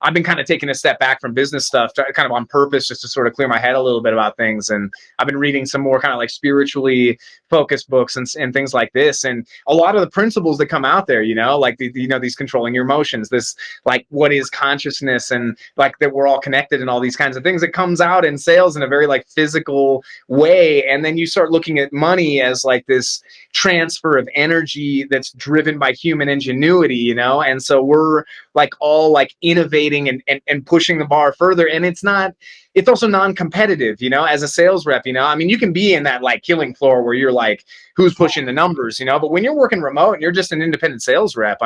I've been kind of taking a step back from business stuff kind of on purpose, just to sort of clear my head a little bit about things. And I've been reading some more kind of like spiritually focused books and things like this. And a lot of the principles that come out there, like, these controlling your emotions, this, like, what is consciousness, and like that we're all connected and all these kinds of things, it comes out in sales in a very like physical way. And then you start looking at money as like this transfer of energy that's driven by human ingenuity, and so we're like all like innovating and pushing the bar further. And it's also non-competitive, as a sales rep, you can be in that like killing floor where you're like, who's pushing the numbers, but when you're working remote and you're just an independent sales rep,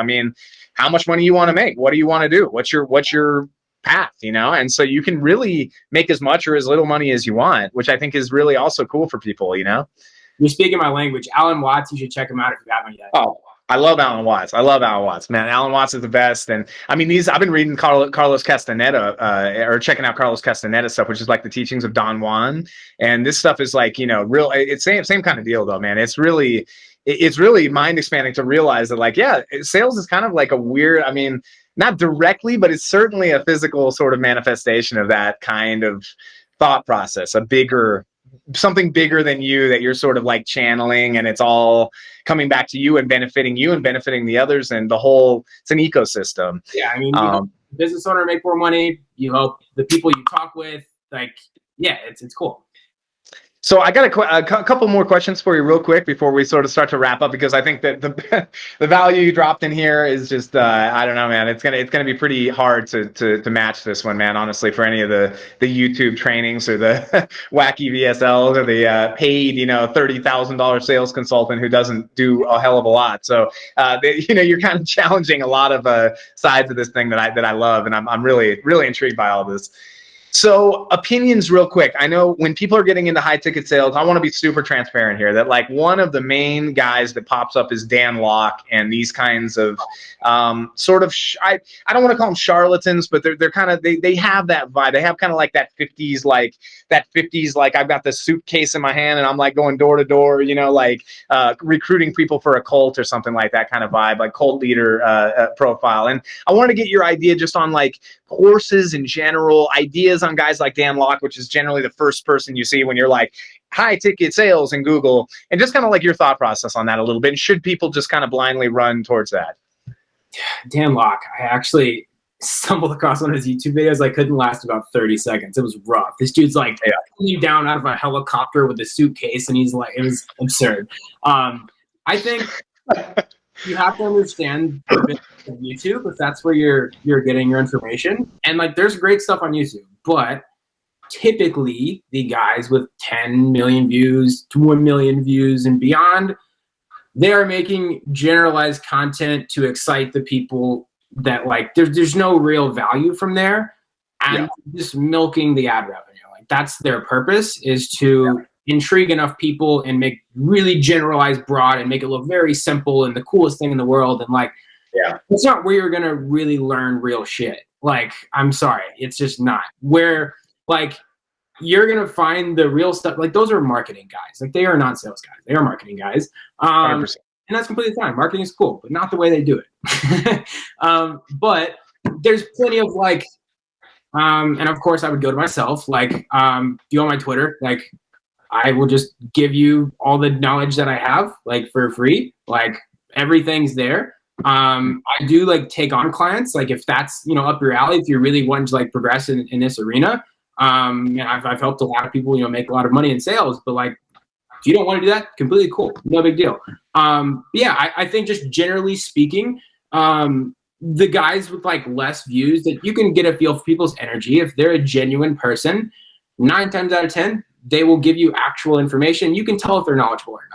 how much money you want to make? What do you want to do? What's your path, and so you can really make as much or as little money as you want, which I think is really also cool for people, You're speaking my language. Alan Watts, you should check him out if you haven't yet. Oh, I love Alan Watts. Man. Alan Watts is the best. And I've been reading Carlos Castaneda, or checking out Carlos Castaneda stuff, which is like the teachings of Don Juan. And this stuff is like, real, it's same kind of deal though, man. It's really mind expanding to realize that, like, yeah, sales is kind of like a weird, not directly, but it's certainly a physical sort of manifestation of that kind of thought process, something bigger than you that you're sort of like channeling, and it's all coming back to you and benefiting the others, and it's an ecosystem. Yeah, you help the business owner make more money, you help the people you talk with, like, yeah, it's cool. So I got a couple more questions for you real quick before we sort of start to wrap up, because I think that the value you dropped in here is just, I don't know, man, it's gonna be pretty hard to match this one, man, honestly, for any of the YouTube trainings or the wacky VSLs or the paid, $30,000 sales consultant who doesn't do a hell of a lot. So, you're kind of challenging a lot of sides of this thing that I love, and I'm really, really intrigued by all this. So opinions real quick. I know when people are getting into high ticket sales, I want to be super transparent here that like one of the main guys that pops up is Dan Lok and these kinds of sort of, I don't want to call them charlatans, but they're kind of, they have that vibe. They have kind of like that 50s, like I've got this suitcase in my hand and I'm like going door to door, like recruiting people for a cult or something like that kind of vibe, like cult leader profile. And I wanted to get your idea just on like courses in general, ideas on guys like Dan Lok, which is generally the first person you see when you're like high ticket sales in Google, and just kind of like your thought process on that a little bit. And should people just kind of blindly run towards that? Dan Lok, I actually stumbled across one of his YouTube videos. I couldn't last about 30 seconds. It was rough. This dude's like coming down out of a helicopter with a suitcase, and he's like, it was absurd. I think you have to understand the business of YouTube if that's where you're getting your information. And like, there's great stuff on YouTube, but typically the guys with 10 million views to 1 million views and beyond, they are making generalized content to excite the people that like, there's no real value from there, and just milking the ad revenue. Like, that's their purpose, is to intrigue enough people and make really generalized broad and make it look very simple and the coolest thing in the world. And like, it's not where you're going to really learn real shit. Like, I'm sorry, it's just not where like you're going to find the real stuff. Like, those are marketing guys. Like, they are not sales guys. They are marketing guys. 100%. And that's completely fine. Marketing is cool, but not the way they do it. But there's plenty of like, and of course I would go to myself, like, if you on my Twitter, like, I will just give you all the knowledge that I have, like, for free. Like, everything's there. I do like take on clients, like if that's, up your alley, if you really want to like progress in this arena. And I've helped a lot of people, make a lot of money in sales, but like, if you don't want to do that, completely cool. No big deal. I think just generally speaking, the guys with like less views, that you can get a feel for people's energy. If they're a genuine person, 9 times out of 10, they will give you actual information. You can tell if they're knowledgeable or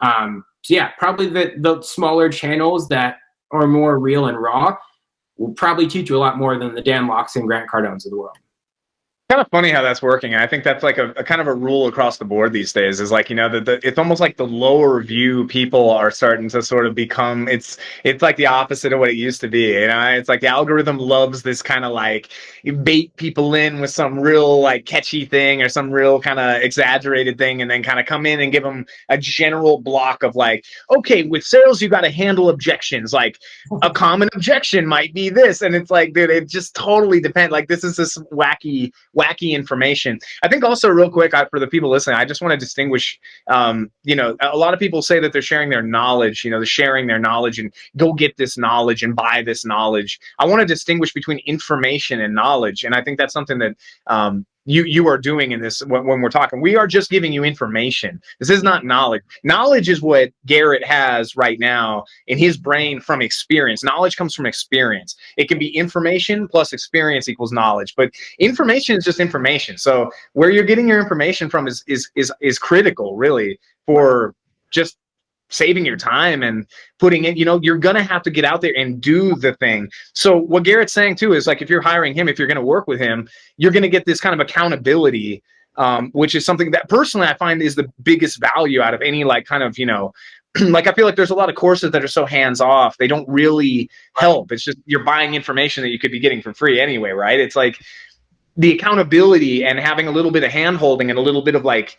not. yeah, probably the smaller channels that are more real and raw will probably teach you a lot more than the Dan Locks and Grant Cardones of the world. Kind of funny how that's working. I think that's like a kind of a rule across the board these days, is like, it's almost like the lower view people are starting to sort of become, it's like the opposite of what it used to be. It's like the algorithm loves this kind of like bait people in with some real like catchy thing or some real kind of exaggerated thing, and then kind of come in and give them a general block of like, okay, with sales, you got to handle objections. Like a common objection might be this. And it's like, dude, it just totally depends. Like this is this wacky information. I think also real quick, for the people listening, I just want to distinguish, a lot of people say that they're sharing their knowledge, they're sharing their knowledge and go get this knowledge and buy this knowledge. I want to distinguish between information and knowledge. And I think that's something that, you are doing in this when we're talking. We are just giving you information. This is not knowledge. Knowledge is what Garrett has right now in his brain from experience. Knowledge comes from experience. It can be information plus experience equals knowledge, but information is just information. So where you're getting your information from is critical, really, for just saving your time and putting it, you're going to have to get out there and do the thing. So what Garrett's saying too is like, if you're hiring him, if you're going to work with him, you're going to get this kind of accountability, which is something that personally I find is the biggest value out of any like kind of, like I feel like there's a lot of courses that are so hands off. They don't really help. It's just you're buying information that you could be getting for free anyway, right? It's like the accountability and having a little bit of hand holding and a little bit of like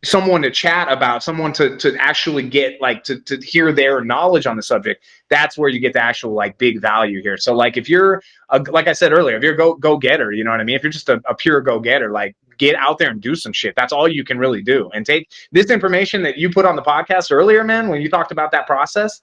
someone to chat about, someone to actually get like to hear their knowledge on the subject. That's where you get the actual like big value here. So like if you're like I said earlier, if you're a go getter, you know what I mean? If you're just a pure go getter, like get out there and do some shit. That's all you can really do. And take this information that you put on the podcast earlier, man, when you talked about that process.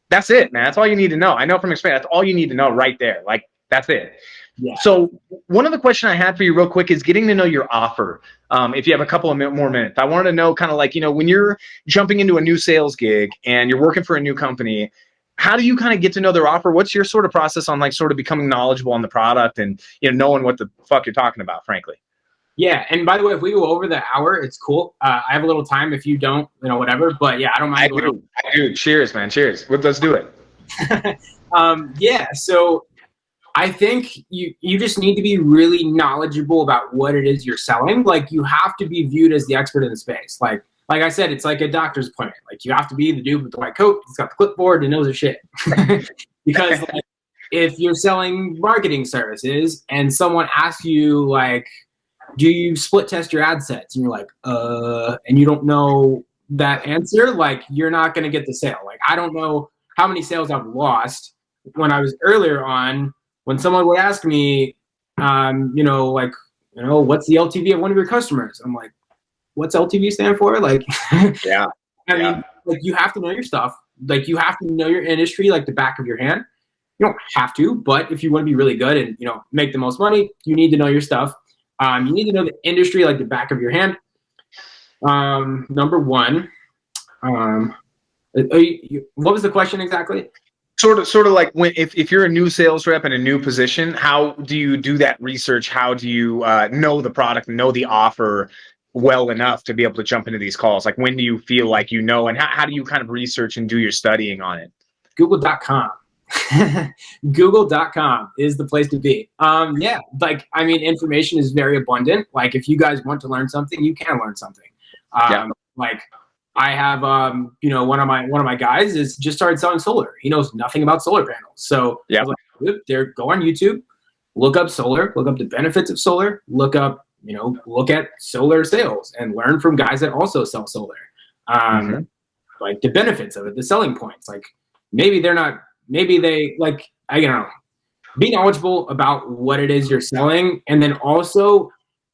That's it, man. That's all you need to know. I know from experience, that's all you need to know right there. Like that's it. Yeah. So one of the questions I had for you real quick is getting to know your offer. If you have a couple of more minutes, I wanted to know kind of like, when you're jumping into a new sales gig and you're working for a new company, how do you kind of get to know their offer? What's your sort of process on like sort of becoming knowledgeable on the product and, knowing what the fuck you're talking about, frankly? Yeah. And by the way, if we go over the hour, it's cool. I have a little time if you don't, whatever, but yeah, I don't mind. I do. Cheers, man. Cheers. Let's do it. Yeah. So I think you just need to be really knowledgeable about what it is you're selling. Like you have to be viewed as the expert in the space. Like I said, it's like a doctor's appointment. Like you have to be the dude with the white coat. He's got the clipboard and knows his shit. Because like, if you're selling marketing services and someone asks you like, do you split test your ad sets? And you're like, and you don't know that answer, like you're not going to get the sale. Like I don't know how many sales I've lost when I was earlier on. When someone would ask me, what's the LTV of one of your customers? I'm like, what's LTV stand for? Like, yeah. I mean, like you have to know your stuff. Like you have to know your industry, like the back of your hand. You don't have to, but if you want to be really good and, make the most money, you need to know your stuff. You need to know the industry, like the back of your hand. Number one, what was the question exactly? Sort of like if you're a new sales rep in a new position, how do you do that research? How do you know the product, know the offer well enough to be able to jump into these calls? Like when do you feel like and how do you kind of research and do your studying on it? Google.com. Google.com is the place to be. Yeah, like I mean, information is very abundant. Like if you guys want to learn something, you can learn something. Like I have, one of my guys is just started selling solar. He knows nothing about solar panels. So yeah, go on YouTube, look up solar, look up the benefits of solar, look up, look at solar sales and learn from guys that also sell solar. Like the benefits of it, the selling points. Like maybe they like, I don't know, be knowledgeable about what it is you're selling. And then also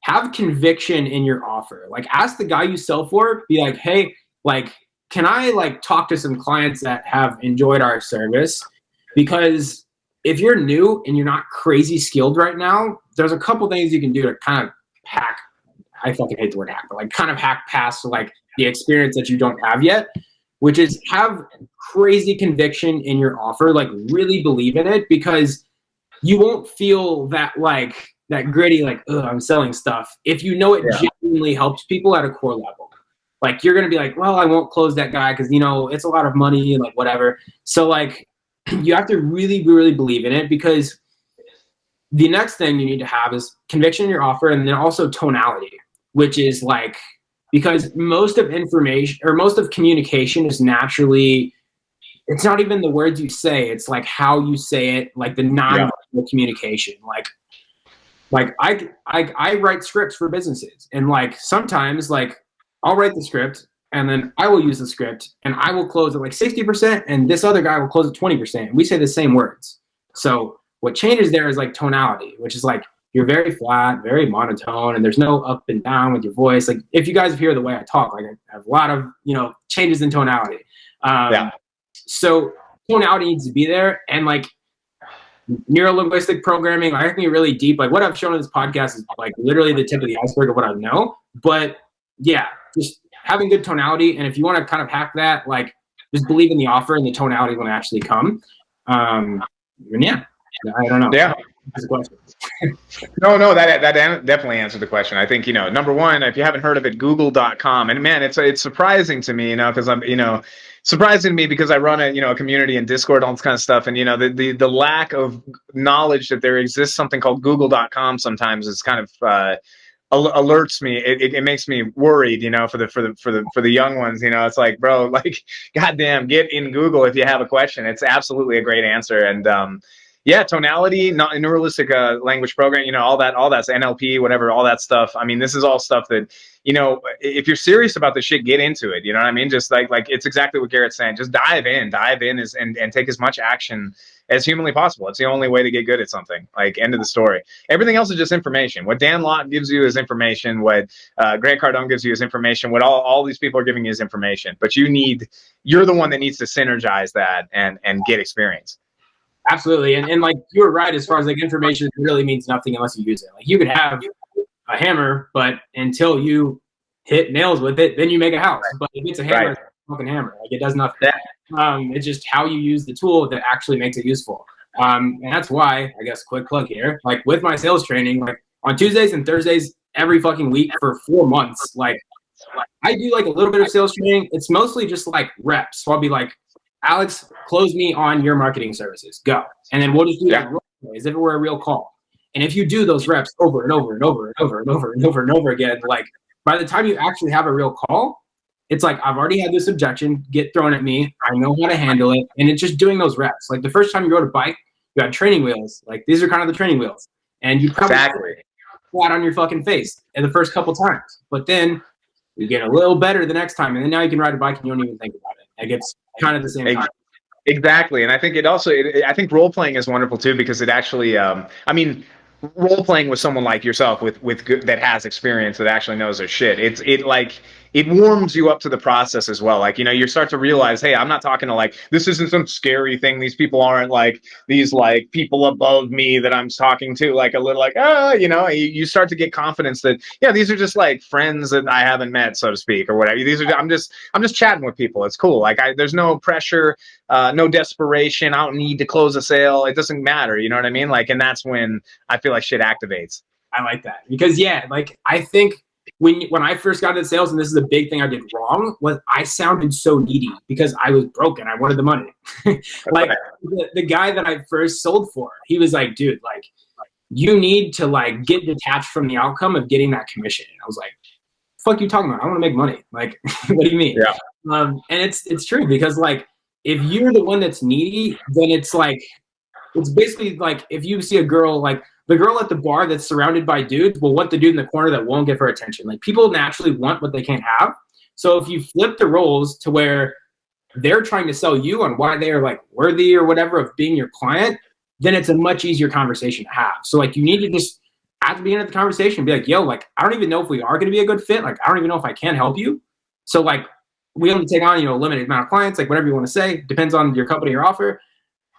have conviction in your offer. Like ask the guy you sell for, be like, hey, like, can I like talk to some clients that have enjoyed our service? Because if you're new and you're not crazy skilled right now, there's a couple things you can do to kind of hack. I fucking hate the word hack, but like kind of hack past like the experience that you don't have yet, which is have crazy conviction in your offer, like really believe in it, because you won't feel that like that gritty, like, I'm selling stuff if you know it genuinely helps people at a core level. like you're going to be like, well, I won't close that guy because, you know, it's a lot of money and like whatever. So like you have to really, really believe in it, because the next thing you need to have is conviction in your offer, and then also tonality, which is like, because most of information or most of communication is naturally, it's not even the words you say, it's like how you say it, like the non-verbal communication. Like I write scripts for businesses, and like sometimes like I'll write the script and then I will use the script and I will close at like 60%, and this other guy will close at 20%. We say the same words. So what changes there is like tonality, which is like you're very flat, very monotone, and there's no up and down with your voice. Like if you guys hear the way I talk, like I have a lot of, you know, changes in tonality. So tonality needs to be there, and like neuro-linguistic programming, I can be really deep. Like what I've shown in this podcast is like literally the tip of the iceberg of what I know. But yeah, just having good tonality. And if you want to kind of hack that, like just believe in the offer and the tonality will actually come. And yeah, I don't know. Yeah. That's a question. No, that definitely answered the question. I think, you know, number one, if you haven't heard of it, google.com. And man, it's surprising to me, you know, because I'm, you know, surprising to me because I run a, you know, a community in Discord, all this kind of stuff. And, you know, the lack of knowledge that there exists something called google.com sometimes is kind of, alerts me. It makes me worried, you know, for the young ones. You know, it's like, bro, like, goddamn, get in Google if you have a question. It's absolutely a great answer. And yeah, tonality, neuralistic language program, you know, all that's NLP, whatever, all that stuff. I mean, this is all stuff that, you know, if you're serious about this shit, get into it. You know what I mean? Just like it's exactly what Garrett's saying. Just dive in and take as much action as humanly possible. It's the only way to get good at something. Like, end of the story. Everything else is just information. What Dan Lott gives you is information. What Grant Cardone gives you is information. What all these people are giving you is information. But you're the one that needs to synergize that and get experience. Absolutely. And like you were right, as far as like information really means nothing unless you use it. Like you could have a hammer, but until you hit nails with it, then you make a house. But if it's a hammer, it's a fucking hammer. Like it does nothing. It's just how you use the tool that actually makes it useful. And that's why, I guess, quick plug here, like with my sales training, like on Tuesdays and Thursdays every fucking week for 4 months, like I do like a little bit of sales training. It's mostly just like reps. So I'll be like, Alex, close me on your marketing services. Go. And then we'll just do that as if it were a real call. And if you do those reps over and over and over and over and over and over and over again, like by the time you actually have a real call, it's like I've already had this objection get thrown at me. I know how to handle it. And it's just doing those reps. Like the first time you rode a bike, you had training wheels. Like these are kind of the training wheels. And you probably flat on your fucking face in the first couple times. But then you get a little better the next time. And then now you can ride a bike and you don't even think about it. Like it's kind of the same time. Exactly. And I think I think role playing is wonderful too, because it actually, I mean, role playing with someone like yourself with good, that has experience, that actually knows their shit. It warms you up to the process as well. Like, you know, you start to realize, hey, I'm not talking to like, this isn't some scary thing. These people aren't like these like people above me that I'm talking to, like a little like, you know, you start to get confidence that, yeah, these are just like friends that I haven't met, so to speak, or whatever. I'm just chatting with people. It's cool. Like there's no pressure, no desperation. I don't need to close a sale. It doesn't matter. You know what I mean? Like, and that's when I feel like shit activates. I like that because yeah, like I think when I first got into sales, and this is a big thing I did wrong, was I sounded so needy because I was broken. I wanted the money. Like the guy that I first sold for, he was like, dude, like you need to like get detached from the outcome of getting that commission. And I was like, fuck you talking about? I want to make money. Like, what do you mean? Yeah. And it's true because like if you're the one that's needy, then it's like, it's basically like if you see a girl, like the girl at the bar that's surrounded by dudes will want the dude in the corner that won't give her attention. Like people naturally want what they can't have. So if you flip the roles to where they're trying to sell you on why they are like worthy or whatever of being your client, then it's a much easier conversation to have. So like you need to just at the beginning of the conversation be like, yo, like I don't even know if we are going to be a good fit. Like I don't even know if I can help you. So like we only take on, you know, a limited amount of clients, like whatever you want to say, depends on your company or offer.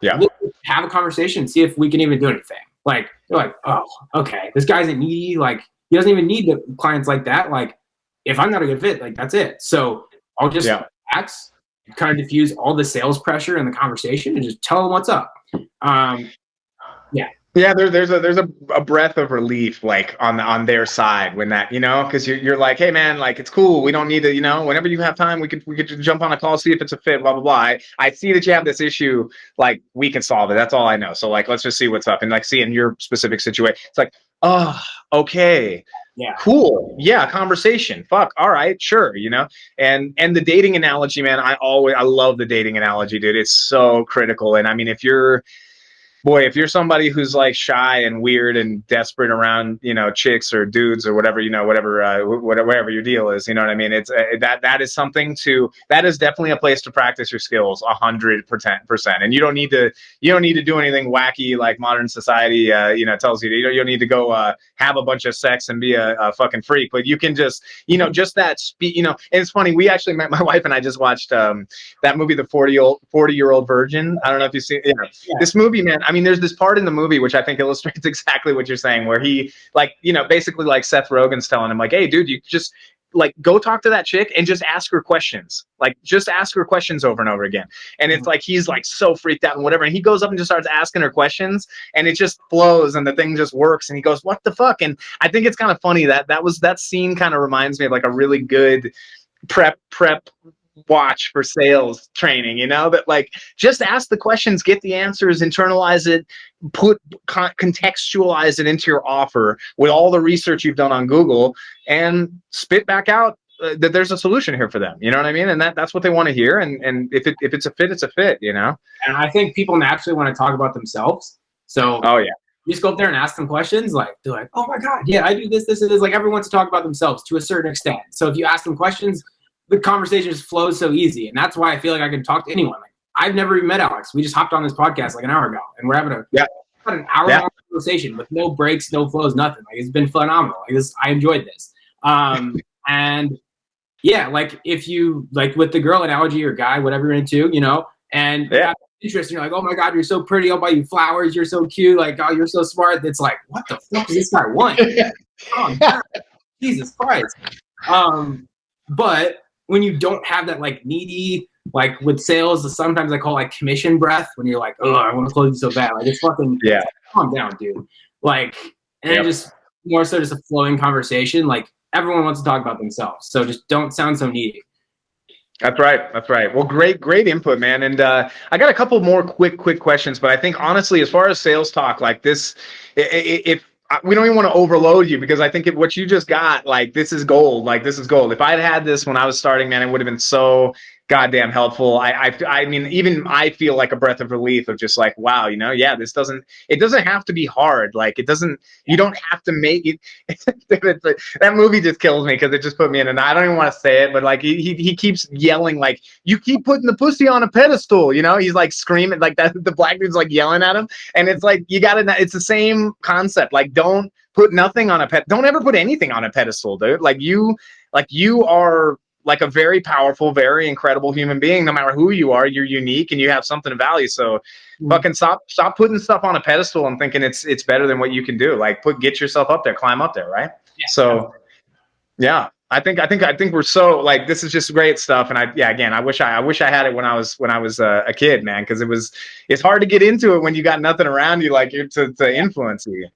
Yeah. We'll have a conversation, see if we can even do anything. Like, they're like, oh, okay, this guy's a needy. Like, he doesn't even need the clients like that. Like, if I'm not a good fit, like, that's it. So I'll just relax, kind of diffuse all the sales pressure in the conversation and just tell them what's up. Yeah. Yeah, there's a breath of relief like on their side when that, because you're like, hey man, like it's cool. We don't need to, whenever you have time, we could just jump on a call, see if it's a fit, blah blah blah. I see that you have this issue, like we can solve it. That's all I know. So like let's just see what's up. And like see in your specific situation, it's like, oh, okay. Yeah. Cool. Yeah, conversation. Fuck. All right, sure, And the dating analogy, man, I love the dating analogy, dude. It's so critical. And I mean, if you're somebody who's like shy and weird and desperate around, chicks or dudes or whatever, whatever your deal is, you know what I mean? It's that is something that is definitely a place to practice your skills 100%. And you don't need to do anything wacky like modern society, tells you. You don't need to go have a bunch of sex and be a fucking freak, but you can just, just that speed, and it's funny. We actually met, my wife and I just watched that movie, The 40-Year-Old Virgin. I don't know if you've seen this movie, man. I mean, there's this part in the movie which I think illustrates exactly what you're saying, where he, like, basically like Seth Rogen's telling him, like, hey, dude, you just like go talk to that chick and just ask her questions. Like, just ask her questions over and over again. And it's like he's like so freaked out and whatever. And he goes up and just starts asking her questions, and it just flows and the thing just works. And he goes, what the fuck? And I think it's kind of funny that scene kind of reminds me of like a really good prep watch for sales training, that like just ask the questions, get the answers, internalize it, contextualize it into your offer with all the research you've done on Google, and spit back out that there's a solution here for them. You know what I mean? And that's what they want to hear. And if it's a fit, it's a fit, And I think people naturally want to talk about themselves. So oh yeah. You just go up there and ask them questions, like they're like, oh my God, yeah, I do this, and this. Like everyone wants to talk about themselves to a certain extent. So if you ask them questions, the conversation just flows so easy. And that's why I feel like I can talk to anyone. Like I've never even met Alex. We just hopped on this podcast like an hour ago, and we're having an hour-long conversation with no breaks, no flows, nothing. Like it's been phenomenal. Like this, I enjoyed this. And yeah, like if you like with the girl analogy or guy, whatever you're into, and you have interest, and you're like, oh my God, you're so pretty. I'll buy you flowers. You're so cute. Like, oh, you're so smart. It's like, what the fuck does this guy want? Oh, God. Jesus Christ. But when you don't have that like needy, like with sales, sometimes I call like commission breath, when you're like, oh, I want to close you so bad. Like it's fucking calm down, dude. Like, and just more so just a flowing conversation. Like everyone wants to talk about themselves. So just don't sound so needy. That's right. Well, great input, man. And I got a couple more quick questions, but I think honestly, as far as sales talk, like this, if we don't even want to overload you, because I think what you just got, like, this is gold. Like, this is gold. If I'd had this when I was starting, man, it would have been so goddamn helpful. I mean, even I feel like a breath of relief of just like, wow, it doesn't have to be hard. Like it doesn't, you don't have to make it. That movie just kills me because it just put me in, and I don't even want to say it, but like he keeps yelling, like, you keep putting the pussy on a pedestal, he's like screaming like that. The black dude's like yelling at him, and it's like, it's the same concept. Like, don't put nothing on don't ever put anything on a pedestal, dude. Like you are like a very powerful, very incredible human being. No matter who you are, you're unique and you have something of value. So fucking stop putting stuff on a pedestal and thinking it's better than what you can do. Like get yourself up there, climb up there, right? Yeah. So yeah, I think we're so, like, this is just great stuff. And I wish I had it when I was a kid, man, because it's hard to get into it when you got nothing around you like to influence you.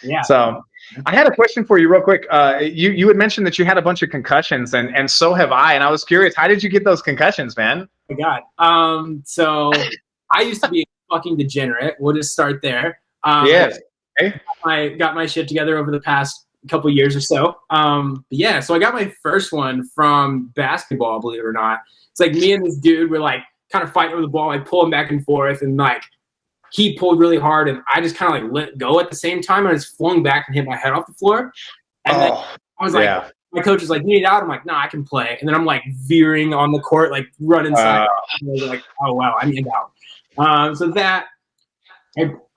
Yeah. So I had a question for you real quick. You had mentioned that you had a bunch of concussions, and so have I. And I was curious, how did you get those concussions, man? Oh my God. So I used to be a fucking degenerate. We'll just start there. Yes. Okay. I got my shit together over the past couple years or so. So I got my first one from basketball, believe it or not. It's like me and this dude were like kind of fighting over the ball. I pull him back and forth, and like he pulled really hard, and I just kind of like let go at the same time. And I just flung back and hit my head off the floor. And then I was like, my coach was like, you need out? I'm like, no, I can play. And then I'm like veering on the court, like running side. Like, oh wow, I need out. So that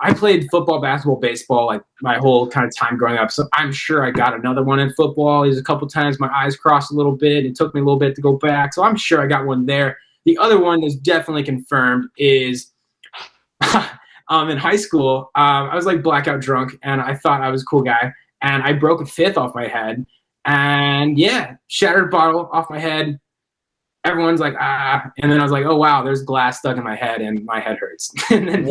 I played football, basketball, baseball, like my whole kind of time growing up. So I'm sure I got another one in football. There's a couple times my eyes crossed a little bit. It took me a little bit to go back. So I'm sure I got one there. The other one that's definitely confirmed is in high school, I was like blackout drunk, and I thought I was a cool guy, and I broke a fifth off my head, and shattered bottle off my head. Everyone's like, ah, and then I was like, oh wow, there's glass stuck in my head, and my head hurts. And then,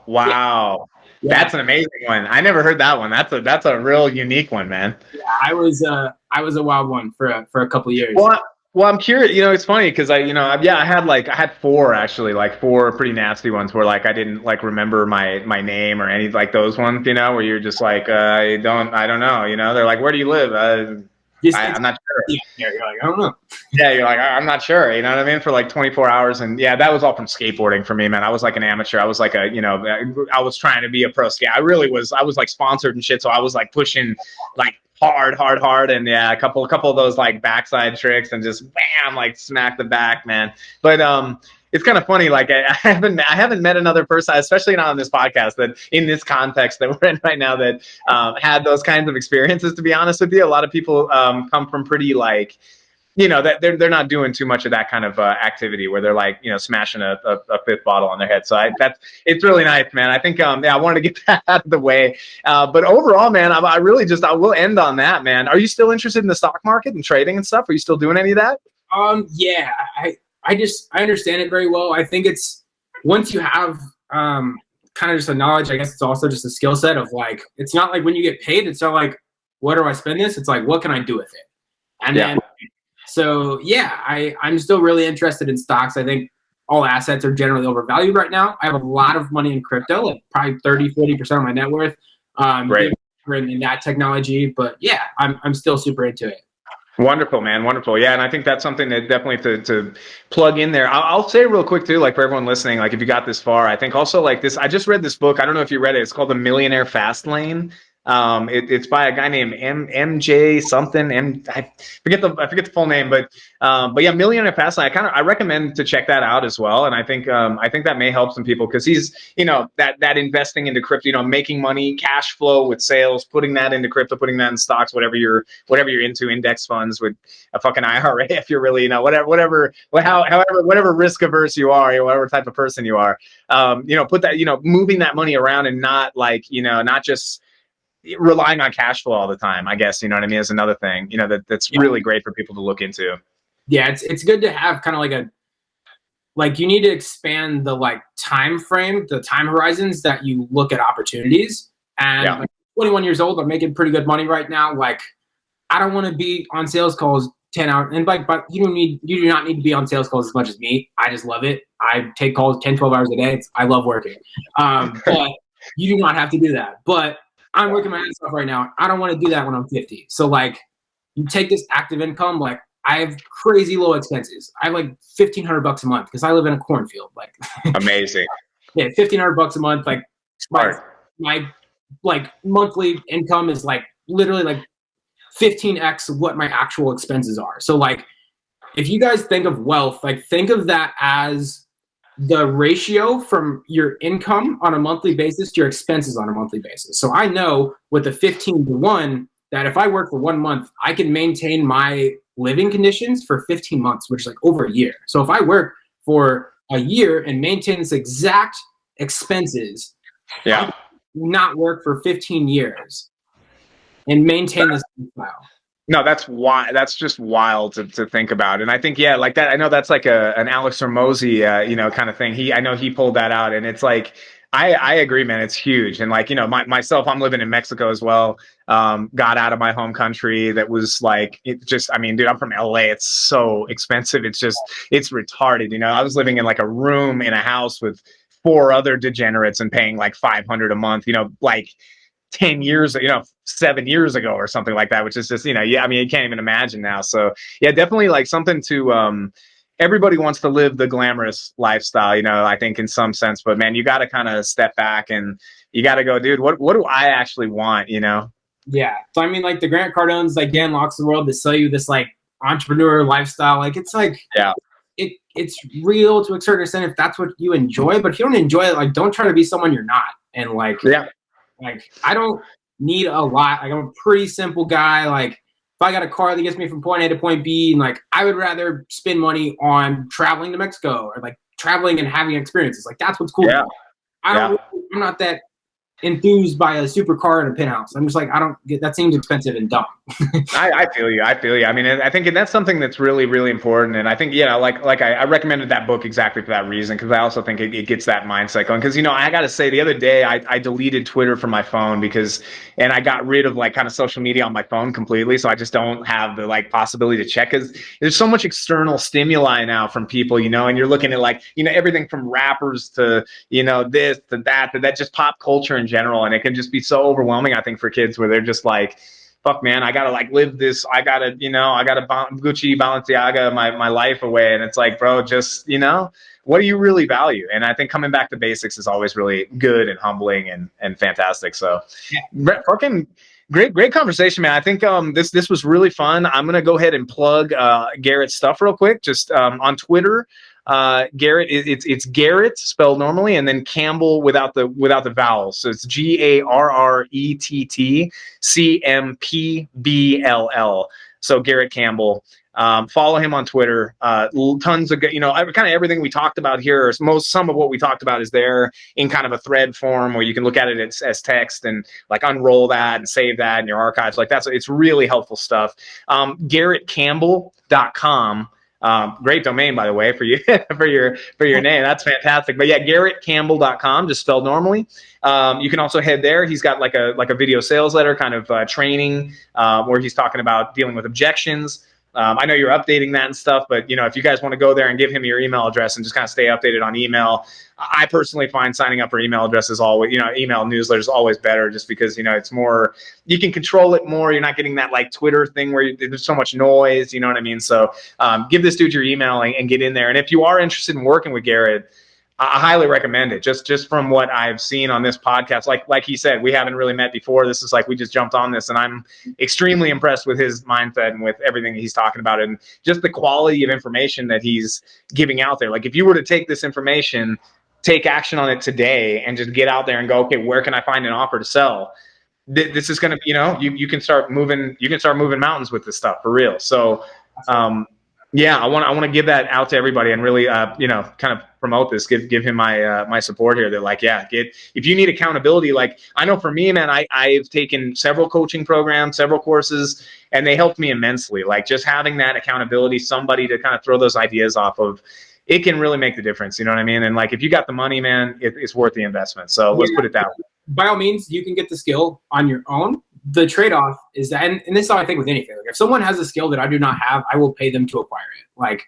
wow. Yeah. That's an amazing one. I never heard that one. That's a real unique one, man. Yeah, I was a wild one for a couple of years. Well, I'm curious. It's funny because I had four actually, like four pretty nasty ones where like I didn't like remember my name or any like those ones, where you're just like I don't know. They're like, where do you live? I'm not sure. Yeah, you're like, I don't know. Yeah, you're like, I'm not sure. You know what I mean? For like 24 hours, and yeah, that was all from skateboarding for me, man. I was like an amateur. I was like I was trying to be a pro skate. I really was. I was like sponsored and shit, so I was like pushing like hard, and yeah, a couple of those like backside tricks and just bam, like smack the back, man. But it's kind of funny. Like I haven't met another person, especially not on this podcast, that in this context that we're in right now, that had those kinds of experiences. To be honest with you, a lot of people come from pretty like, that they're not doing too much of that kind of activity where they're like, smashing a fifth bottle on their head. So it's really nice, man. I think, I wanted to get that out of the way. But overall, man, I will end on that, man. Are you still interested in the stock market and trading and stuff? Are you still doing any of that? Yeah, I understand it very well. I think it's, once you have kind of just a knowledge, I guess it's also just a skill set of like, it's not like when you get paid, it's not like, what do I spend this? It's like, what can I do with it? And then, so yeah, I'm still really interested in stocks. I think all assets are generally overvalued right now. I have a lot of money in crypto, like probably 30-40% of my net worth. Great. In that technology, but yeah, I'm still super into it. Wonderful, man. Wonderful. Yeah. And I think that's something that definitely to plug in there. I'll say real quick too, like for everyone listening, like if you got this far, I think also like this, I just read this book. I don't know if you read it. It's called The Millionaire Fast Lane. It's by a guy named MJ something. I forget the full name, but yeah, Millionaire Fast Lane. I recommend to check that out as well. And I think that may help some people because he's, that investing into crypto, making money, cash flow with sales, putting that into crypto, putting that in stocks, whatever you're into, index funds with a fucking IRA, if you're really, whatever risk averse you are, whatever type of person you are, put that, moving that money around and not like, not just relying on cash flow all the time, I guess, is another thing, that's really great for people to look into. Yeah, it's good to have kind of like you need to expand the like time frame, the time horizons that you look at opportunities. And like 21 years old, I'm making pretty good money right now. Like I don't want to be on sales calls 10 hours, and but you do not need to be on sales calls as much as me. I just love it. I take calls 10-12 hours a day. I love working. But you do not have to do that. But I'm working my ass off right now. I don't want to do that when I'm 50. So like you take this active income, like I have crazy low expenses. I have like $1,500 a month because I live in a cornfield. Like amazing. Yeah, $1,500 a month. Like smart. My like monthly income is like literally like 15x what my actual expenses are. So like if you guys think of wealth, like think of that as the ratio from your income on a monthly basis to your expenses on a monthly basis. So I know with the 15-1 that if I work for 1 month, I can maintain my living conditions for 15 months, which is like over a year. So if I work for a year and maintain this exact expenses, I not work for 15 years and maintain this lifestyle. No, that's just wild to think about. And I think, yeah, like that, I know that's like an Alex Hormozy, kind of thing. I know he pulled that out, and it's like, I agree, man. It's huge. And like, myself, I'm living in Mexico as well. Got out of my home country. That was like, dude, I'm from LA. It's so expensive. It's retarded. I was living in like a room in a house with 4 other degenerates and paying like $500 a month, like 10 years, 7 years ago or something like that, which is just, you can't even imagine now. So yeah, definitely like something to, everybody wants to live the glamorous lifestyle, I think in some sense, but man, you got to kind of step back and you got to go, dude, what do I actually want, Yeah. So, like the Grant Cardones, like Dan Locke's of the world, to sell you this like entrepreneur lifestyle. Like, it's like, it's real to a certain extent if that's what you enjoy, but if you don't enjoy it, like, don't try to be someone you're not. And like, like, I don't need a lot. Like, I'm a pretty simple guy. Like, if I got a car that gets me from point A to point B, and like, I would rather spend money on traveling to Mexico or like traveling and having experiences. Like, that's what's cool. I'm not that enthused by a supercar and a penthouse. I'm just like, I don't get that. Seems expensive and dumb. I feel you. I feel you. I mean, I think that's something that's really, really important. And I think, like I recommended that book exactly for that reason, because I also think it gets that mindset going. Because, I got to say, the other day I deleted Twitter from my phone and I got rid of like kind of social media on my phone completely. So I just don't have the like possibility to check, because there's so much external stimuli now from people, and you're looking at like, everything from rappers to, this to that just pop culture in general. And it can just be so overwhelming, I think, for kids, where they're just like, fuck, man, I gotta like live this. I gotta Gucci, Balenciaga my life away. And it's like, bro, just, what do you really value? And I think coming back to basics is always really good and humbling and fantastic. So fucking great conversation, man. I think this was really fun. I'm gonna go ahead and plug Garrett's stuff real quick. Just on Twitter. Garrett, it's Garrett spelled normally, and then Campbell without the vowels. So it's GarrettCampbell. So Garrett Campbell. Follow him on Twitter. Tons of kind of everything we talked about here, or some of what we talked about is there in kind of a thread form where you can look at it as text and like unroll that and save that in your archives. Like it's really helpful stuff. GarrettCampbell.com. Great domain, by the way, for you for your name. That's fantastic. But yeah, GarrettCampbell.com, just spelled normally. You can also head there. He's got like a video sales letter kind of training where he's talking about dealing with objections. I know you're updating that and stuff, but if you guys want to go there and give him your email address and just kind of stay updated on email, I personally find signing up for email addresses always, email newsletters is always better, just because it's more, you can control it more. You're not getting that like Twitter thing where there's so much noise. You know what I mean? So give this dude your email and get in there. And if you are interested in working with Garrett, I highly recommend it. Just from what I've seen on this podcast, like he said, we haven't really met before. This is like we just jumped on this, and I'm extremely impressed with his mindset and with everything he's talking about, and just the quality of information that he's giving out there. Like if you were to take this information, take action on it today, and just get out there and go, okay, where can I find an offer to sell? This is going to, you can start moving mountains with this stuff for real. So, yeah, I want to give that out to everybody and really, kind of promote this. Give him my support here. That like, yeah, if you need accountability, like I know for me, man, I've taken several coaching programs, several courses, and they helped me immensely. Like just having that accountability, somebody to kind of throw those ideas off of, it can really make the difference. You know what I mean? And like if you got the money, man, it's worth the investment. So let's put it that way. By all means, you can get the skill on your own. The trade-off is that, and this is how I think with anything. Like if someone has a skill that I do not have, I will pay them to acquire it. Like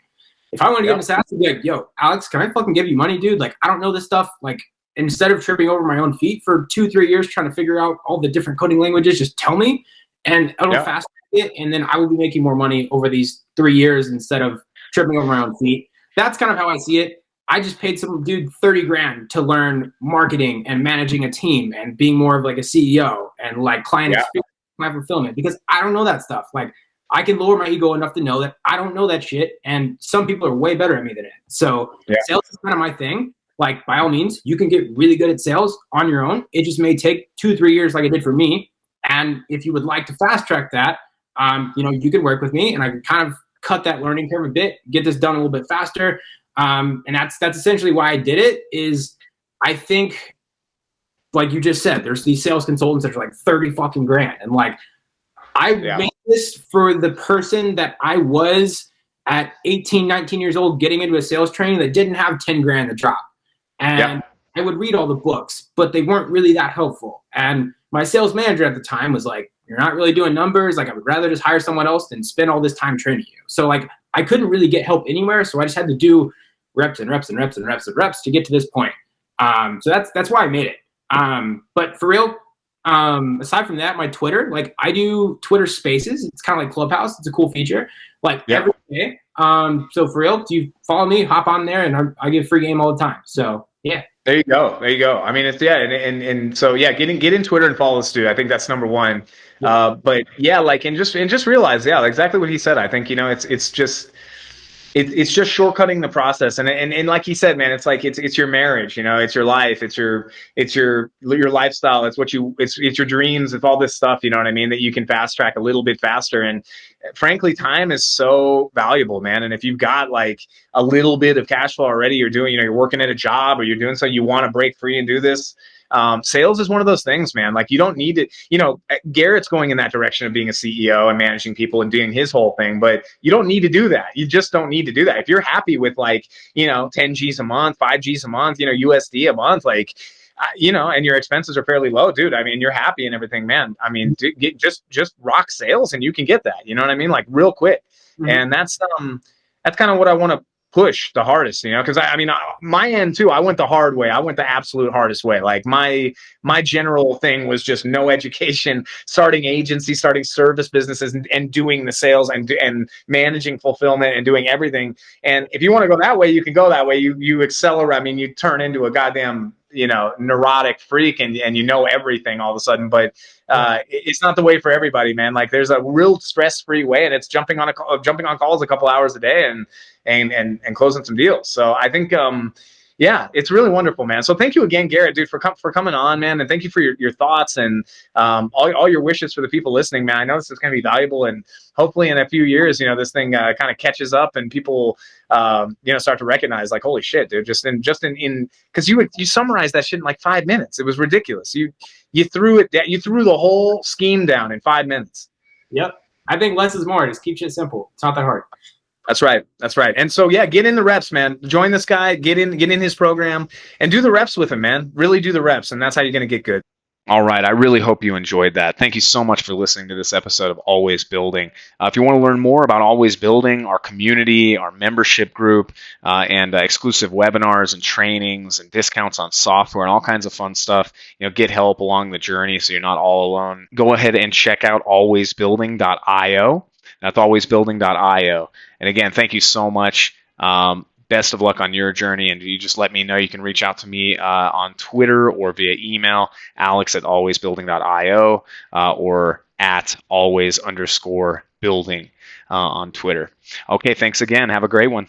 if I want to get into SaaS, I'd be like, yo, Alex, can I fucking give you money, dude? Like I don't know this stuff. Like instead of tripping over my own feet for 2-3 years trying to figure out all the different coding languages, just tell me, and it'll fast it, and then I will be making more money over these 3 years instead of tripping over my own feet. That's kind of how I see it. I just paid some dude $30,000 to learn marketing and managing a team and being more of like a CEO and like client experience, client fulfillment, because I don't know that stuff. Like I can lower my ego enough to know that I don't know that shit, and some people are way better at me than it. So sales is kind of my thing. Like by all means, you can get really good at sales on your own. It just may take 2-3 years like it did for me. And if you would like to fast track that, you can work with me and I can kind of cut that learning curve a bit, get this done a little bit faster. And that's essentially why I did it. Is I think, like you just said, there's these sales consultants that are like 30 fucking grand. And like, I made this for the person that I was at 18, 19 years old, getting into a sales training that didn't have 10 grand to drop. And I would read all the books, but they weren't really that helpful. And my sales manager at the time was like, you're not really doing numbers. Like I would rather just hire someone else than spend all this time training you. So like, I couldn't really get help anywhere. So I just had to do reps and reps and reps and reps and reps to get to this point. So that's why I made it. But for real, aside from that, my Twitter, like I do Twitter Spaces. It's kind of like Clubhouse. It's a cool feature. Like every day. So for real, do you follow me? Hop on there, and I give free game all the time. So yeah. There you go. I mean, it's and so get in Twitter and follow this dude. I think that's number one. But yeah, like and just realize, exactly what he said. I think it's just shortcutting the process, and like he said, man, it's like it's your marriage, it's your life, it's your lifestyle, it's your dreams, it's all this stuff, you know what I mean, that you can fast track a little bit faster. And frankly, time is so valuable, man. And if you've got like a little bit of cash flow already, you're working at a job or you're doing something, you want to break free and do this, sales is one of those things, man. Like you don't need to, Garrett's going in that direction of being a CEO and managing people and doing his whole thing, but you don't need to do that. You just don't need to do that. If you're happy with 10 G's a month, 5 G's a month, USD a month, and your expenses are fairly low, dude. I mean, you're happy and everything, man. I mean, just rock sales and you can get that, you know what I mean? Like real quick. Mm-hmm. And that's kind of what I want to push the hardest, because my end too, I went the hard way. I went the absolute hardest way. Like my general thing was just no education, starting agencies, starting service businesses, and doing the sales and managing fulfillment and doing everything. And if you want to go that way, you can go that way. You accelerate. I mean, you turn into a goddamn neurotic freak and everything all of a sudden. But it's not the way for everybody, man. Like there's a real stress-free way, and it's jumping on calls a couple hours a day and closing some deals. So I think it's really wonderful, man. So thank you again, Garrett, dude, for coming on, man, and thank you for your thoughts and all your wishes for the people listening, man. I know this is going to be valuable, and hopefully in a few years, this thing kind of catches up and people start to recognize, like, holy shit, dude, just in because you summarized that shit in like 5 minutes. It was ridiculous. You threw the whole scheme down in 5 minutes. Yep. I think less is more. Just keep shit simple. It's not that hard. That's right. And so, get in the reps, man. Join this guy, get in his program and do the reps with him, man. Really do the reps. And that's how you're going to get good. All right. I really hope you enjoyed that. Thank you so much for listening to this episode of Always Building. If you want to learn more about Always Building, our community, our membership group, and exclusive webinars and trainings and discounts on software and all kinds of fun stuff, get help along the journey so you're not all alone, go ahead and check out alwaysbuilding.io. That's alwaysbuilding.io. And again, thank you so much. Best of luck on your journey. And you just let me know. You can reach out to me on Twitter or via email, alex@alwaysbuilding.io or @always_building on Twitter. Okay, thanks again. Have a great one.